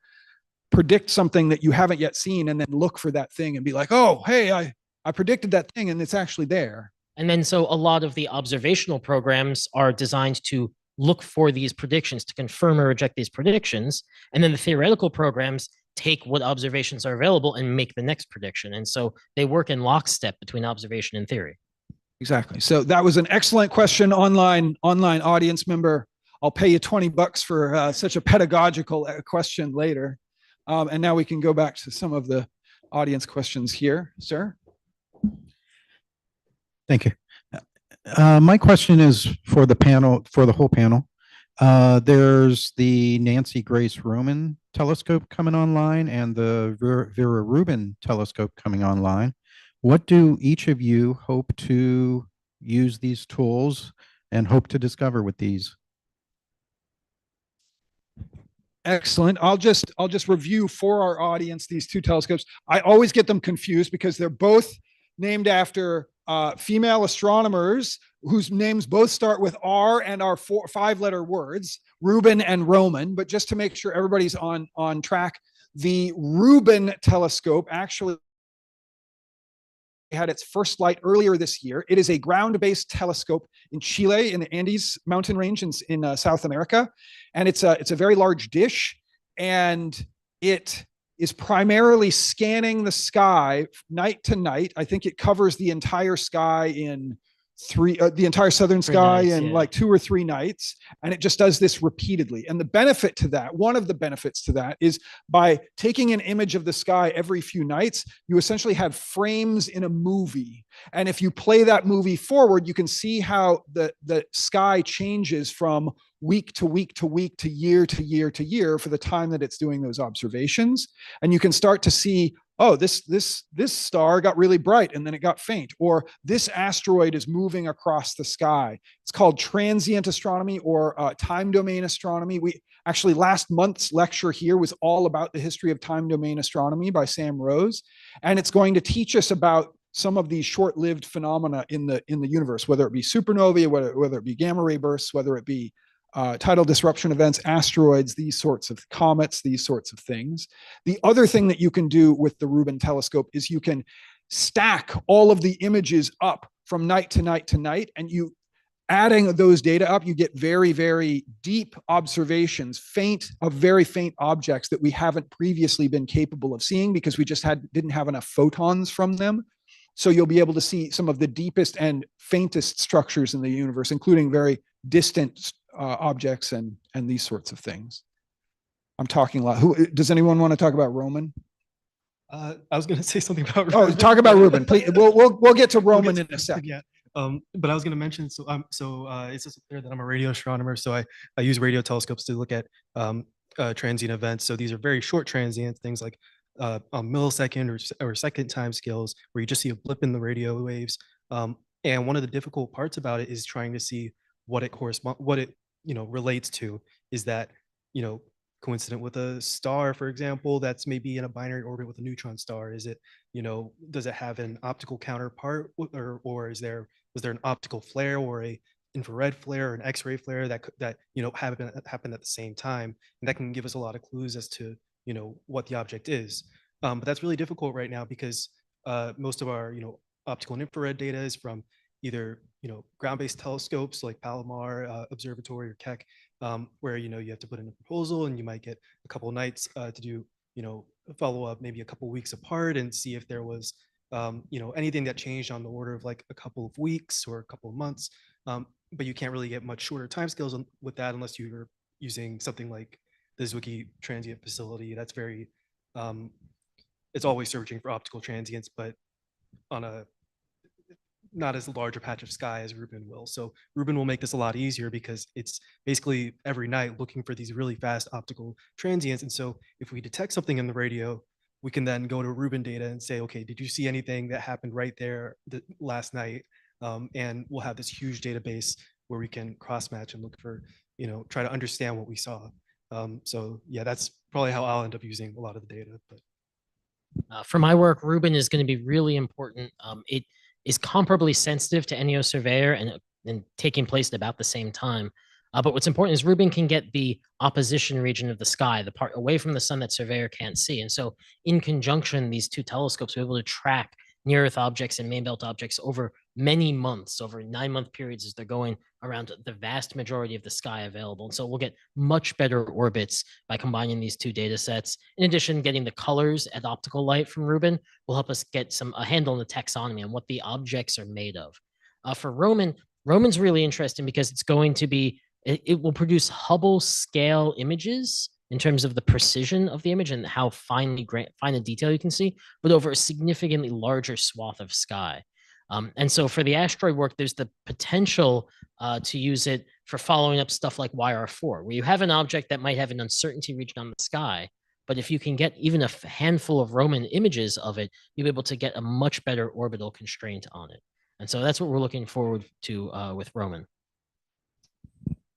predict something that you haven't yet seen and then look for that thing and be like, oh, hey, I predicted that thing and it's actually there. And then so a lot of the observational programs are designed to look for these predictions, to confirm or reject these predictions. And then the theoretical programs take what observations are available and make the next prediction. And so they work in lockstep between observation and theory. Exactly. So that was an excellent question, online audience member. I'll pay you $20 for such a pedagogical question later. And now we can go back to some of the audience questions here, sir. Thank you. My question is for the panel, for the whole panel. There's the Nancy Grace Roman telescope coming online and the Vera Rubin telescope coming online. What do each of you hope to use these tools and hope to discover with these? Excellent. I'll just review for our audience these two telescopes. I always get them confused because they're both named after female astronomers whose names both start with R and are 5-letter words, Rubin and Roman. But just to make sure everybody's on track, the Rubin telescope actually had its first flight earlier this year. It is a ground-based telescope in Chile, in the Andes mountain range in South America. And it's a very large dish, and it is primarily scanning the sky night to night. I think it covers the entire sky in the entire southern sky in like 2 or 3 nights. And it just does this repeatedly. And the benefit to that, one of the benefits to that, is by taking an image of the sky every few nights, you essentially have frames in a movie. And if you play that movie forward, you can see how the sky changes from week to week to week to year to year to year for the time that it's doing those observations. And you can start to see, oh, this star got really bright and then it got faint, or this asteroid is moving across the sky. It's called transient astronomy or time domain astronomy. We actually, last month's lecture here was all about the history of time domain astronomy by Sam Rose. And it's going to teach us about some of these short-lived phenomena in the universe, whether it be supernovae, whether it be gamma ray bursts, whether it be tidal disruption events, asteroids, these sorts of comets, these sorts of things. The other thing that you can do with the Rubin telescope is you can stack all of the images up from night to night to night, and you adding those data up, you get very, very deep observations, very faint objects that we haven't previously been capable of seeing because we just didn't have enough photons from them. So you'll be able to see some of the deepest and faintest structures in the universe, including very distant objects and these sorts of things. I'm talking a lot. Does anyone want to talk about Roman? I was going to say something about. Oh, talk about Rubin, please. We'll get to Roman in a second. Yeah. But I was going to mention, it's just clear that I'm a radio astronomer, so I use radio telescopes to look at transient events. So these are very short transients, things like millisecond or second time scales, where you just see a blip in the radio waves. And one of the difficult parts about it is trying to see what it relates to. Is that coincident with a star, for example, that's maybe in a binary orbit with a neutron star? Is it, does it have an optical counterpart, or was there an optical flare or a infrared flare or an X-ray flare that happened at the same time? And that can give us a lot of clues as to what the object is. But that's really difficult right now because most of our optical and infrared data is from either ground-based telescopes like Palomar Observatory or Keck, where you have to put in a proposal and you might get a couple of nights to do follow up maybe a couple of weeks apart and see if there was anything that changed on the order of like a couple of weeks or a couple of months. But you can't really get much shorter timescales with that unless you're using something like the Zwicky Transient Facility. That's very it's always searching for optical transients, but on a not as large a patch of sky as Rubin will. So Rubin will make this a lot easier because it's basically every night looking for these really fast optical transients. And so if we detect something in the radio, we can then go to Rubin data and say, okay, did you see anything that happened right there last night? And we'll have this huge database where we can cross-match and look for, try to understand what we saw. So yeah, that's probably how I'll end up using a lot of the data. But for my work, Rubin is going to be really important. It is comparably sensitive to NEO Surveyor and taking place at about the same time. But what's important is Rubin can get the opposition region of the sky, the part away from the sun that Surveyor can't see. And so in conjunction, these two telescopes are able to track near-Earth objects and main belt objects over many months, over 9-month periods as they're going around the vast majority of the sky available. And so we'll get much better orbits by combining these two data sets. In addition, getting the colors at optical light from Rubin will help us get a handle on the taxonomy and what the objects are made of. For Roman's really interesting because it's going to be, it will produce Hubble scale images in terms of the precision of the image and how fine the detail you can see, but over a significantly larger swath of sky. And so for the asteroid work, there's the potential to use it for following up stuff like YR4, where you have an object that might have an uncertainty region on the sky, but if you can get even a handful of Roman images of it, you'll be able to get a much better orbital constraint on it. And so that's what we're looking forward to with Roman.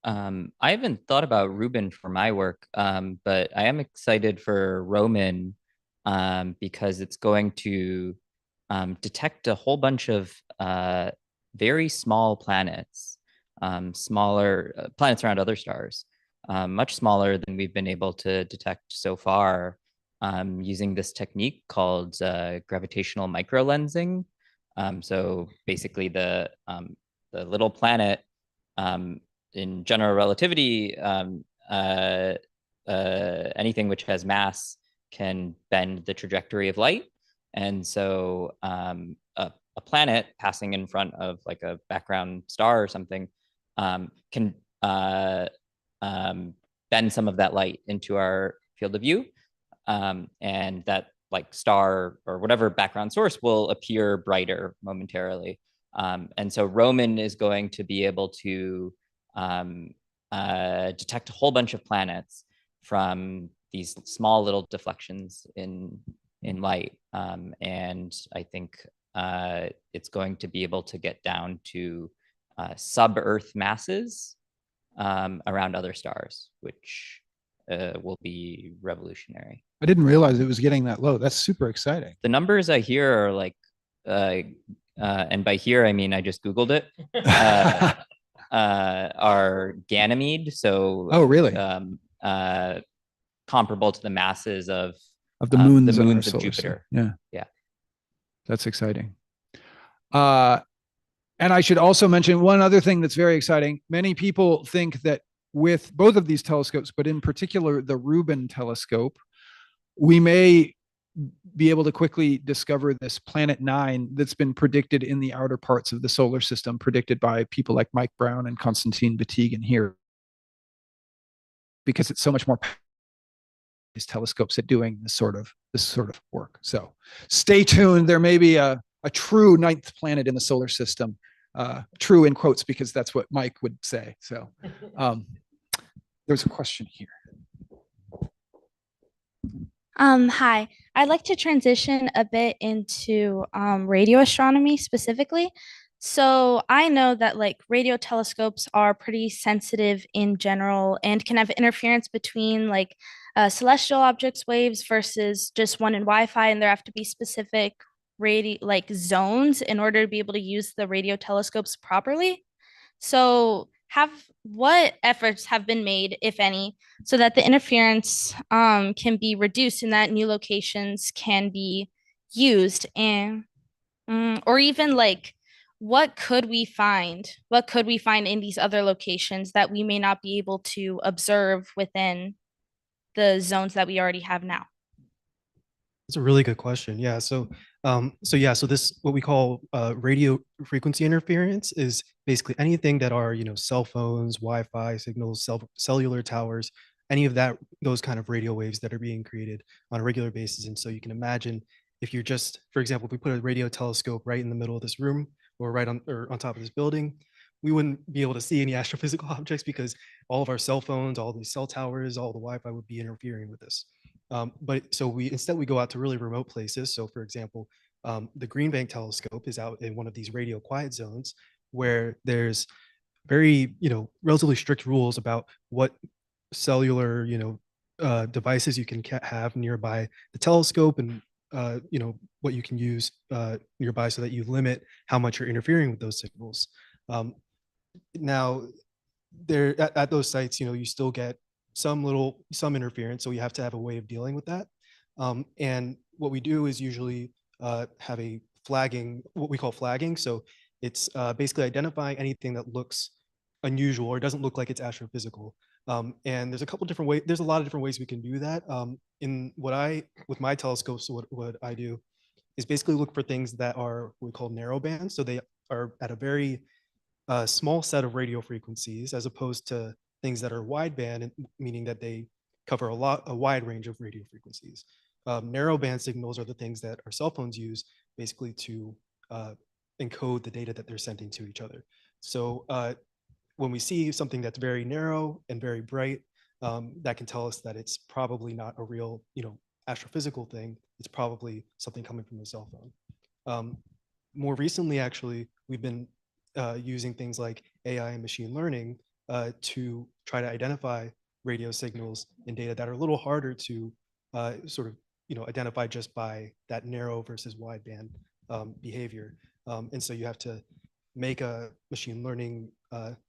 I haven't thought about Rubin for my work, but I am excited for Roman because it's going to detect a whole bunch of very small planets, smaller planets around other stars, much smaller than we've been able to detect so far using this technique called gravitational microlensing. So basically the little planet in general relativity, anything which has mass can bend the trajectory of light. And so a planet passing in front of like a background star or something can bend some of that light into our field of view. And that like star or whatever background source will appear brighter momentarily. And so Roman is going to be able to detect a whole bunch of planets from these small little deflections in light. And I think it's going to be able to get down to sub-Earth masses around other stars, which will be revolutionary. I didn't realize it was getting that low. That's super exciting. The numbers I hear are like, and by here I mean I just Googled it, are Ganymede. So oh, really? Comparable to the masses of the moons of Jupiter. Jupiter. Yeah. Yeah. That's exciting. And I should also mention one other thing that's very exciting. Many people think that with both of these telescopes, but in particular the Rubin telescope, we may be able to quickly discover this planet 9 that's been predicted in the outer parts of the solar system, predicted by people like Mike Brown and Konstantin Batygin here, because it's so much more these telescopes at doing this sort of work. So stay tuned. There may be a true 9th planet in the solar system. True in quotes, because that's what Mike would say. So there's a question here. Hi, I'd like to transition a bit into radio astronomy specifically. So I know that like radio telescopes are pretty sensitive in general and can have interference between like celestial objects waves versus just one in Wi-Fi, and there have to be specific radio like zones in order to be able to use the radio telescopes properly. So what efforts have been made, if any, so that the interference can be reduced and that new locations can be used, and or even like what could we find in these other locations that we may not be able to observe within the zones that we already have now? That's a really good question. Yeah. So this what we call radio frequency interference is basically anything that are cell phones, Wi-Fi signals, cellular towers, any of those kind of radio waves that are being created on a regular basis. And so you can imagine if you're just, for example, if we put a radio telescope right in the middle of this room or right on top of this building, we wouldn't be able to see any astrophysical objects because all of our cell phones, all these cell towers, all the Wi-Fi would be interfering with this. But so instead we go out to really remote places. So for example, the Green Bank telescope is out in one of these radio quiet zones where there's very, relatively strict rules about what cellular, devices you can have nearby the telescope and, what you can use nearby so that you limit how much you're interfering with those signals. Now, there at those sites, you still get some interference, so we have to have a way of dealing with that. And what we do is usually have a flagging, what we call flagging. So it's basically identifying anything that looks unusual or doesn't look like it's astrophysical. And there's a lot of different ways we can do that. With my telescopes, what I do is basically look for things that are what we call narrow bands. So they are at a very small set of radio frequencies as opposed to things that are wideband, meaning that they cover a wide range of radio frequencies. Narrow band signals are the things that our cell phones use basically to encode the data that they're sending to each other. So when we see something that's very narrow and very bright, that can tell us that it's probably not a real, astrophysical thing. It's probably something coming from the cell phone. More recently, actually, we've been using things like AI and machine learning to try to identify radio signals and data that are a little harder to identify just by that narrow versus wideband behavior. And so you have to make a machine learning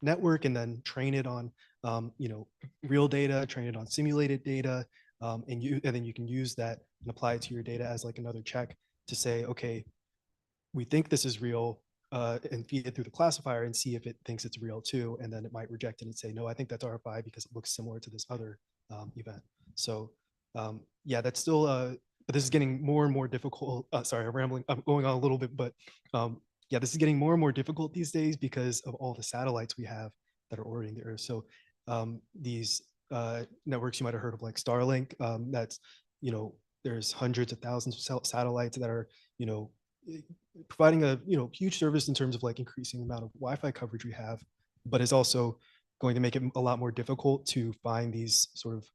network and then train it on real data, train it on simulated data, and then you can use that and apply it to your data as like another check to say, okay, we think this is real, and feed it through the classifier and see if it thinks it's real too, and then it might reject it and say, no, I think that's RFI because it looks similar to this other event. So yeah, that's still, but this is getting more and more difficult. Sorry, I'm going on a little bit, but yeah, this is getting more and more difficult these days because of all the satellites we have that are orbiting the Earth. So these networks you might have heard of, like Starlink, that's, there's hundreds of thousands of satellites that are, providing a huge service in terms of like increasing the amount of Wi-Fi coverage we have, but is also going to make it a lot more difficult to find these sort of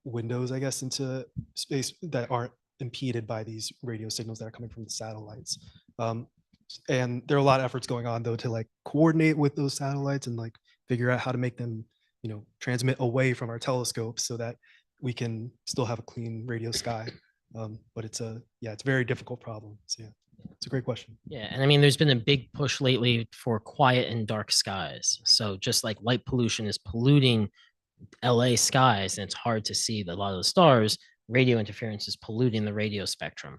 windows, I guess, into space that aren't impeded by these radio signals that are coming from the satellites. And there are a lot of efforts going on though to like coordinate with those satellites and like figure out how to make them, transmit away from our telescopes so that we can still have a clean radio sky. But it's a very difficult problem. So yeah, it's a great question. Yeah, and I mean, there's been a big push lately for quiet and dark skies. So just like light pollution is polluting LA skies, and it's hard to see a lot of the stars, radio interference is polluting the radio spectrum.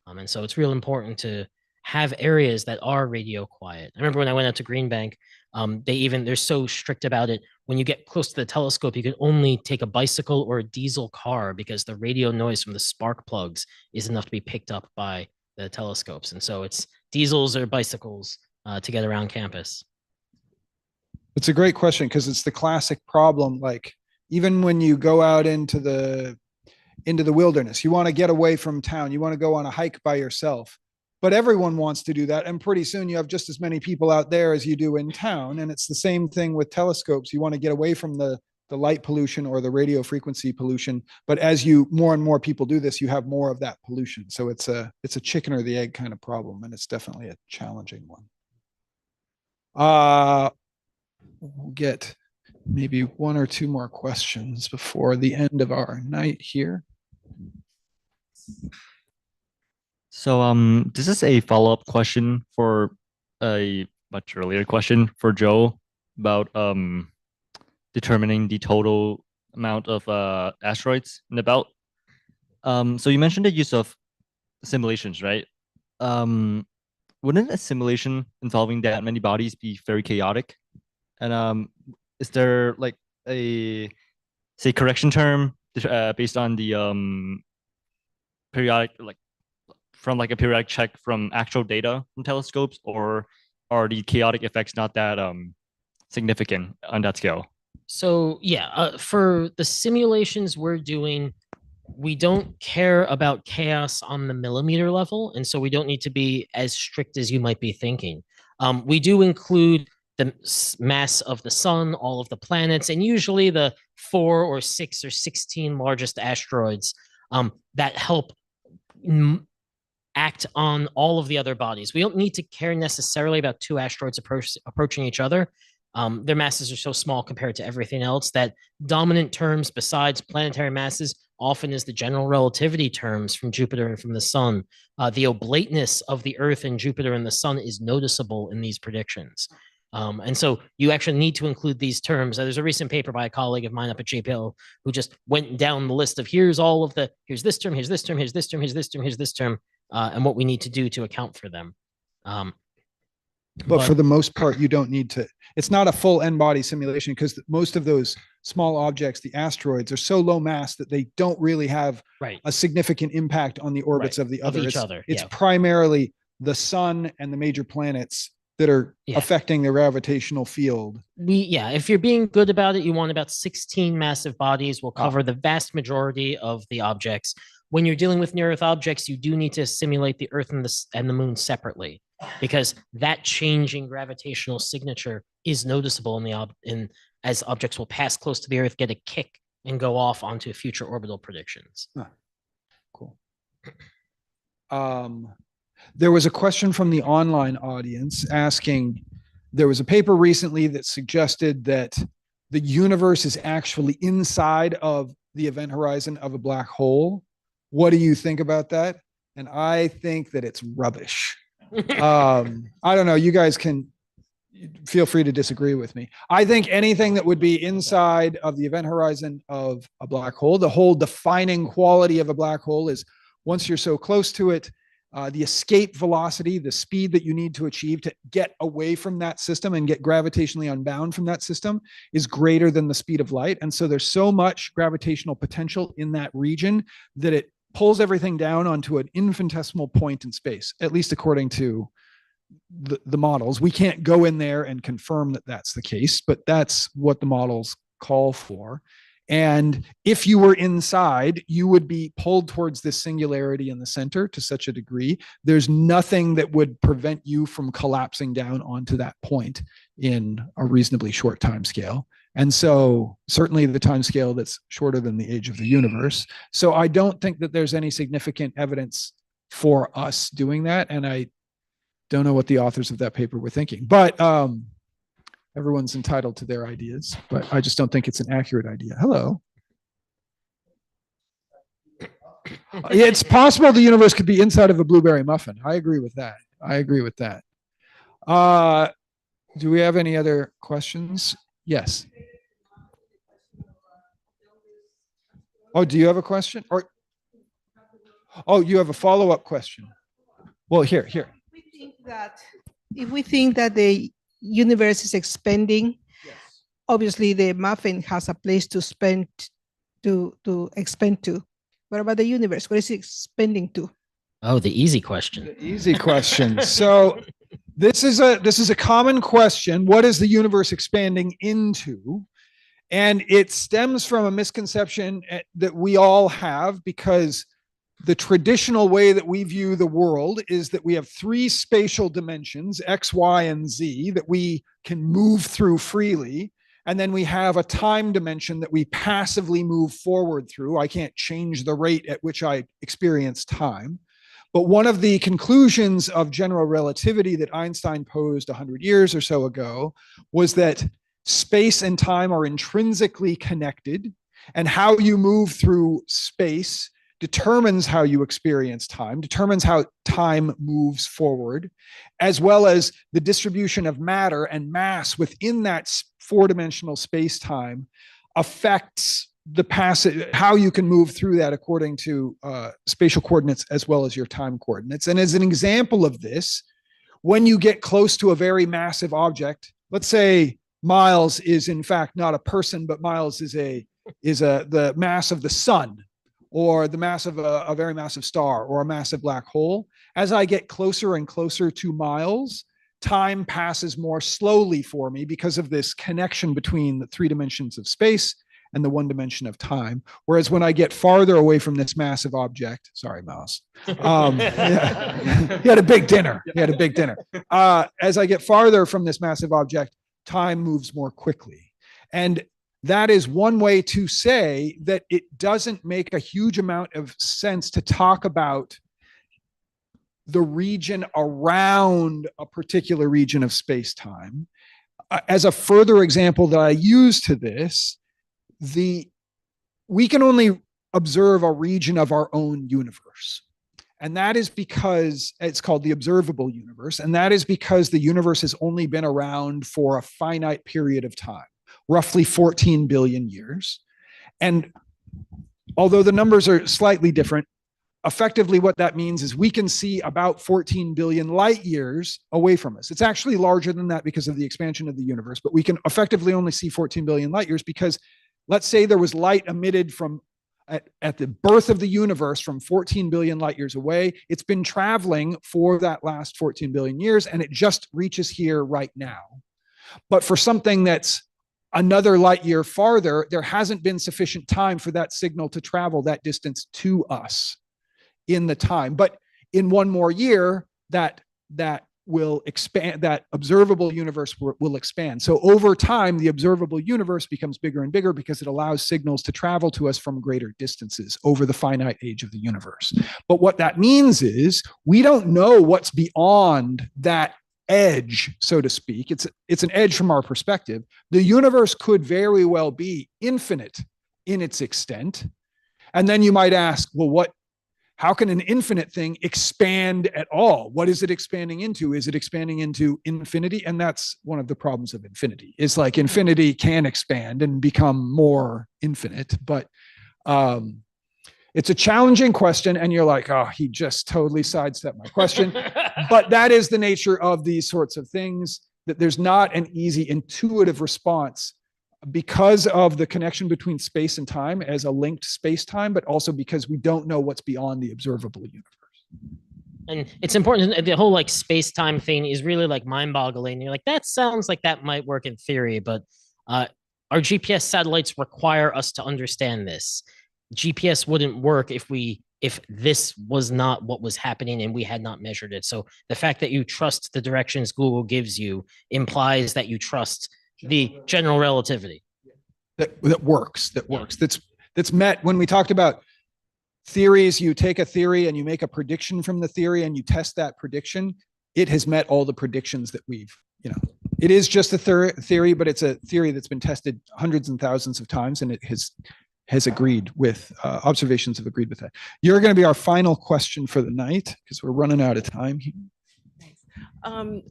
And so it's real important to have areas that are radio quiet. I remember when I went out to Green Bank, they're so strict about it. When you get close to the telescope, you can only take a bicycle or a diesel car because the radio noise from the spark plugs is enough to be picked up by the telescopes. And so it's diesels or bicycles to get around campus. It's a great question because it's the classic problem. Like even when you go out into the wilderness, you want to get away from town. You want to go on a hike by yourself, but everyone wants to do that. And pretty soon you have just as many people out there as you do in town. And it's the same thing with telescopes. You want to get away from the light pollution or the radio frequency pollution. But as more and more people do this, you have more of that pollution. So it's a chicken or the egg kind of problem. And it's definitely a challenging one. We'll get maybe one or two more questions before the end of our night here. So this is a follow-up question for a much earlier question for Joe about determining the total amount of asteroids in the belt. So you mentioned the use of simulations, right? Wouldn't a simulation involving that many bodies be very chaotic? And is there like a say correction term based on the periodic from a periodic check from actual data from telescopes, or are the chaotic effects not that significant on that scale? So yeah, for the simulations we're doing, we don't care about chaos on the millimeter level, and so we don't need to be as strict as you might be thinking. We do include the mass of the sun, all of the planets, and usually the 4 or 6 or 16 largest asteroids that help act on all of the other bodies. We don't need to care necessarily about 2 asteroids approaching each other. Their masses are so small compared to everything else that dominant terms besides planetary masses often is the general relativity terms from Jupiter and from the sun. The oblateness of the Earth and Jupiter and the sun is noticeable in these predictions. And so you actually need to include these terms. There's a recent paper by a colleague of mine up at JPL who just went down the list of here's this term, here's this term, here's this term, here's this term, here's this term, and what we need to do to account for them. But for the most part, you don't need to. It's not a full n-body simulation because most of those small objects, the asteroids, are so low mass that they don't really have a significant impact on the orbits of the other. It's primarily the sun and the major planets that are affecting the gravitational field. If you're being good about it, you want about 16 massive bodies will cover the vast majority of the objects. When you're dealing with near-Earth objects, you do need to simulate the Earth and the Moon separately, because that changing gravitational signature is noticeable as objects will pass close to the Earth, get a kick, and go off onto future orbital predictions. Cool. There was a question from the online audience asking, there was a paper recently that suggested that the universe is actually inside of the event horizon of a black hole. What do you think about that? And I think that it's rubbish. I don't know. You guys can feel free to disagree with me. I think anything that would be inside of the event horizon of a black hole, the whole defining quality of a black hole is once you're so close to it, the escape velocity, the speed that you need to achieve to get away from that system and get gravitationally unbound from that system is greater than the speed of light. And so there's so much gravitational potential in that region that it pulls everything down onto an infinitesimal point in space, at least according to the models. We can't go in there and confirm that that's the case, but that's what the models call for. And if you were inside, you would be pulled towards this singularity in the center to such a degree. There's nothing that would prevent you from collapsing down onto that point in a reasonably short time scale. And so certainly the time scale that's shorter than the age of the universe. So I don't think that there's any significant evidence for us doing that. And I don't know what the authors of that paper were thinking, but everyone's entitled to their ideas, but I just don't think it's an accurate idea. Hello. It's possible the universe could be inside of a blueberry muffin. I agree with that. Do we have any other questions? Yes. Oh, do you have a question? Or Oh, you have a follow-up question. Well, here. If we think that the universe is expanding, obviously the muffin has a place to spend to expand to. What about the universe? What is it expanding to? Oh, the easy question. Easy question. So this is a common question. What is the universe expanding into? And it stems from a misconception that we all have, because the traditional way that we view the world is that we have three spatial dimensions, X, Y, and Z, that we can move through freely. And then we have a time dimension that we passively move forward through. I can't change the rate at which I experience time. But one of the conclusions of general relativity that Einstein posed 100 years or so ago was that space and time are intrinsically connected, and how you move through space determines how you experience time, determines how time moves forward, as well as the distribution of matter and mass within that four-dimensional space-time affects the passage, how you can move through that according to spatial coordinates as well as your time coordinates. And as an example of this, when you get close to a very massive object, let's say Miles is in fact not a person, but Miles is the mass of the sun, or the mass of a very massive star, or a massive black hole. As I get closer and closer to Miles, time passes more slowly for me because of this connection between the three dimensions of space and the one dimension of time. Whereas when I get farther away from this massive object, sorry, Miles, he had a big dinner. As I get farther from this massive object, time moves more quickly. And that is one way to say that it doesn't make a huge amount of sense to talk about the region around a particular region of space-time. As a further example that I use to this, we can only observe a region of our own universe. And that is because it's called the observable universe. And that is because the universe has only been around for a finite period of time, roughly 14 billion years. And although the numbers are slightly different, effectively what that means is we can see about 14 billion light years away from us. It's actually larger than that because of the expansion of the universe, but we can effectively only see 14 billion light years because let's say there was light emitted from at the birth of the universe from 14 billion light years away. It's been traveling for that last 14 billion years, and it just reaches here right now. But for something that's another light year farther, there hasn't been sufficient time for that signal to travel that distance to us in the time. But in one more year, that will expand, that observable universe will expand. So over time, the observable universe becomes bigger and bigger because it allows signals to travel to us from greater distances over the finite age of the universe. But what that means is we don't know what's beyond that edge, so to speak. It's an edge from our perspective. The universe could very well be infinite in its extent. And then you might ask, well, how can an infinite thing expand at all? What is it expanding into? Is it expanding into infinity? And that's one of the problems of infinity. It's like infinity can expand and become more infinite, but it's a challenging question. And you're like, oh, he just totally sidestepped my question. But that is the nature of these sorts of things, that there's not an easy intuitive response because of the connection between space and time as a linked space-time, but also because we don't know what's beyond the observable universe. And it's important, the whole like space-time thing is really like mind-boggling. You're like, that sounds like that might work in theory, but our GPS satellites require us to understand this. GPS wouldn't work if this was not what was happening and we had not measured it. So the fact that you trust the directions Google gives you implies that you trust the general relativity that works. That's met when we talked about theories. You take a theory and you make a prediction from the theory and you test that prediction. It has met all the predictions that it is just a theory, but it's a theory that's been tested hundreds and thousands of times, and it has agreed with observations have agreed with that. You're going to be our final question for the night because we're running out of time here.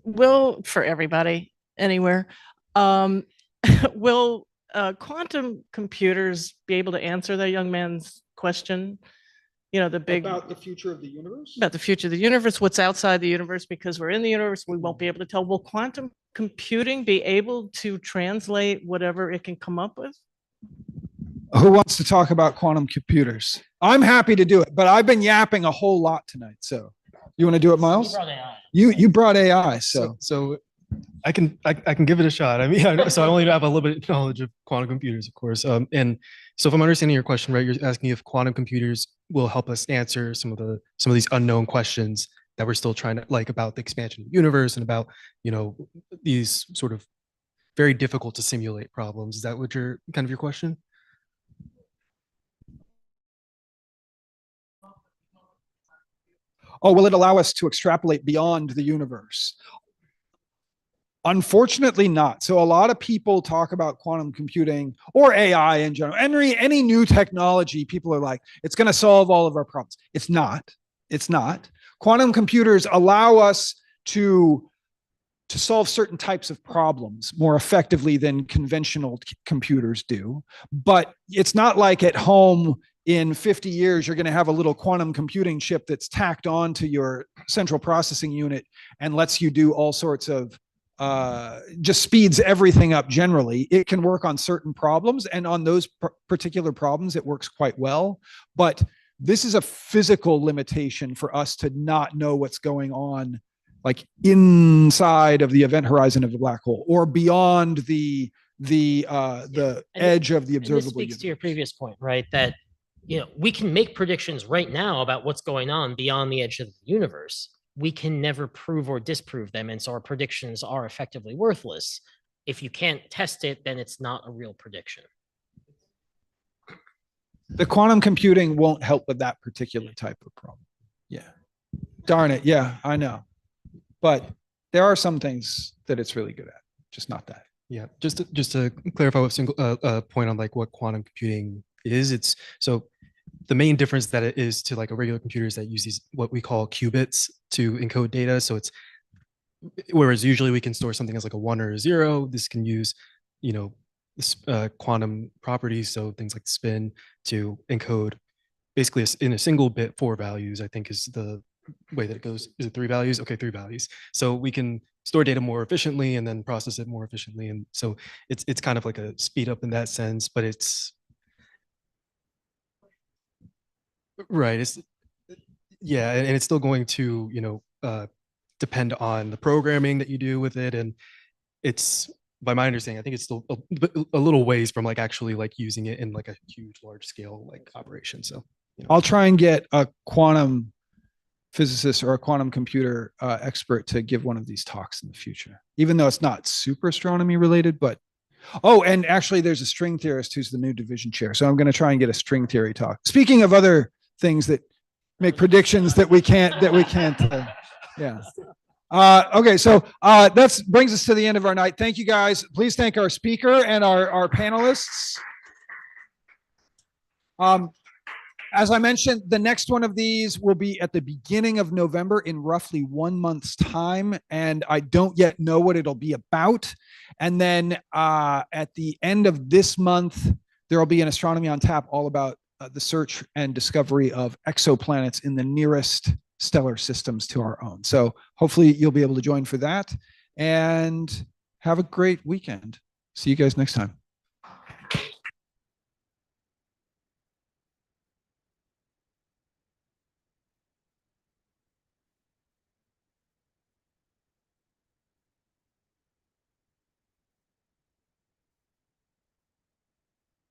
Will, for everybody anywhere, will quantum computers be able to answer that young man's question? the big About the future of the universe? about the future of the universe, what's outside the universe, because we're in the universe, we won't be able to tell. Will quantum computing be able to translate whatever it can come up with? Who wants to talk about quantum computers? I'm happy to do it, but I've been yapping a whole lot tonight. So you want to do it, Miles? You brought AI, so I can give it a shot. I mean, so I only have a little bit of knowledge of quantum computers, of course. And so if I'm understanding your question right, you're asking if quantum computers will help us answer some of these unknown questions that we're still trying to, like, about the expansion of the universe and about, these sort of very difficult to simulate problems. Is that what your question? Oh, will it allow us to extrapolate beyond the universe? Unfortunately not. So a lot of people talk about quantum computing or AI in general. Any new technology, people are like, it's going to solve all of our problems. It's not. It's not. Quantum computers allow us to solve certain types of problems more effectively than conventional computers do. But it's not like at home in 50 years, you're going to have a little quantum computing chip that's tacked on to your central processing unit and lets you do all sorts of, just speeds everything up generally. It can work on certain problems, and on those particular problems, it works quite well. But this is a physical limitation for us to not know what's going on, like inside of the event horizon of the black hole or beyond the edge of the observable This speaks universe. to your previous point, right? That we can make predictions right now about what's going on beyond the edge of the universe. We can never prove or disprove them, and so our predictions are effectively worthless. If you can't test it, then it's not a real prediction. The quantum computing won't help with that particular type of problem. Yeah. Darn it. Yeah, I know. But there are some things that it's really good at, just not that. Yeah, just to clarify what single point on like what quantum computing is, it's so the main difference that it is to like a regular computer is that it uses what we call qubits to encode data. So it's, whereas usually we can store something as like a 1 or a 0, this can use, quantum properties, so things like spin, to encode basically in a single bit 4 values, I think is the way that it goes. Is it 3 values? Okay, 3 values. So we can store data more efficiently and then process it more efficiently. And so it's kind of like a speed up in that sense, but it's right. And it's still going to, depend on the programming that you do with it. And it's, by my understanding, I think it's still a little ways from like actually like using it in like a huge, large scale like operation. So I'll try and get a quantum physicist or a quantum computer expert to give one of these talks in the future, even though it's not super astronomy related. But and actually there's a string theorist who's the new division chair, so I'm going to try and get a string theory talk. Speaking of other things that make predictions that we can't yeah. Okay, so that brings us to the end of our night. Thank you guys. Please thank our speaker and our panelists. As I mentioned, the next one of these will be at the beginning of November in roughly 1 month's time, and I don't yet know what it'll be about. And then at the end of this month, there will be an Astronomy on Tap all about the search and discovery of exoplanets in the nearest stellar systems to our own. So hopefully you'll be able to join for that, and have a great weekend. See you guys next time.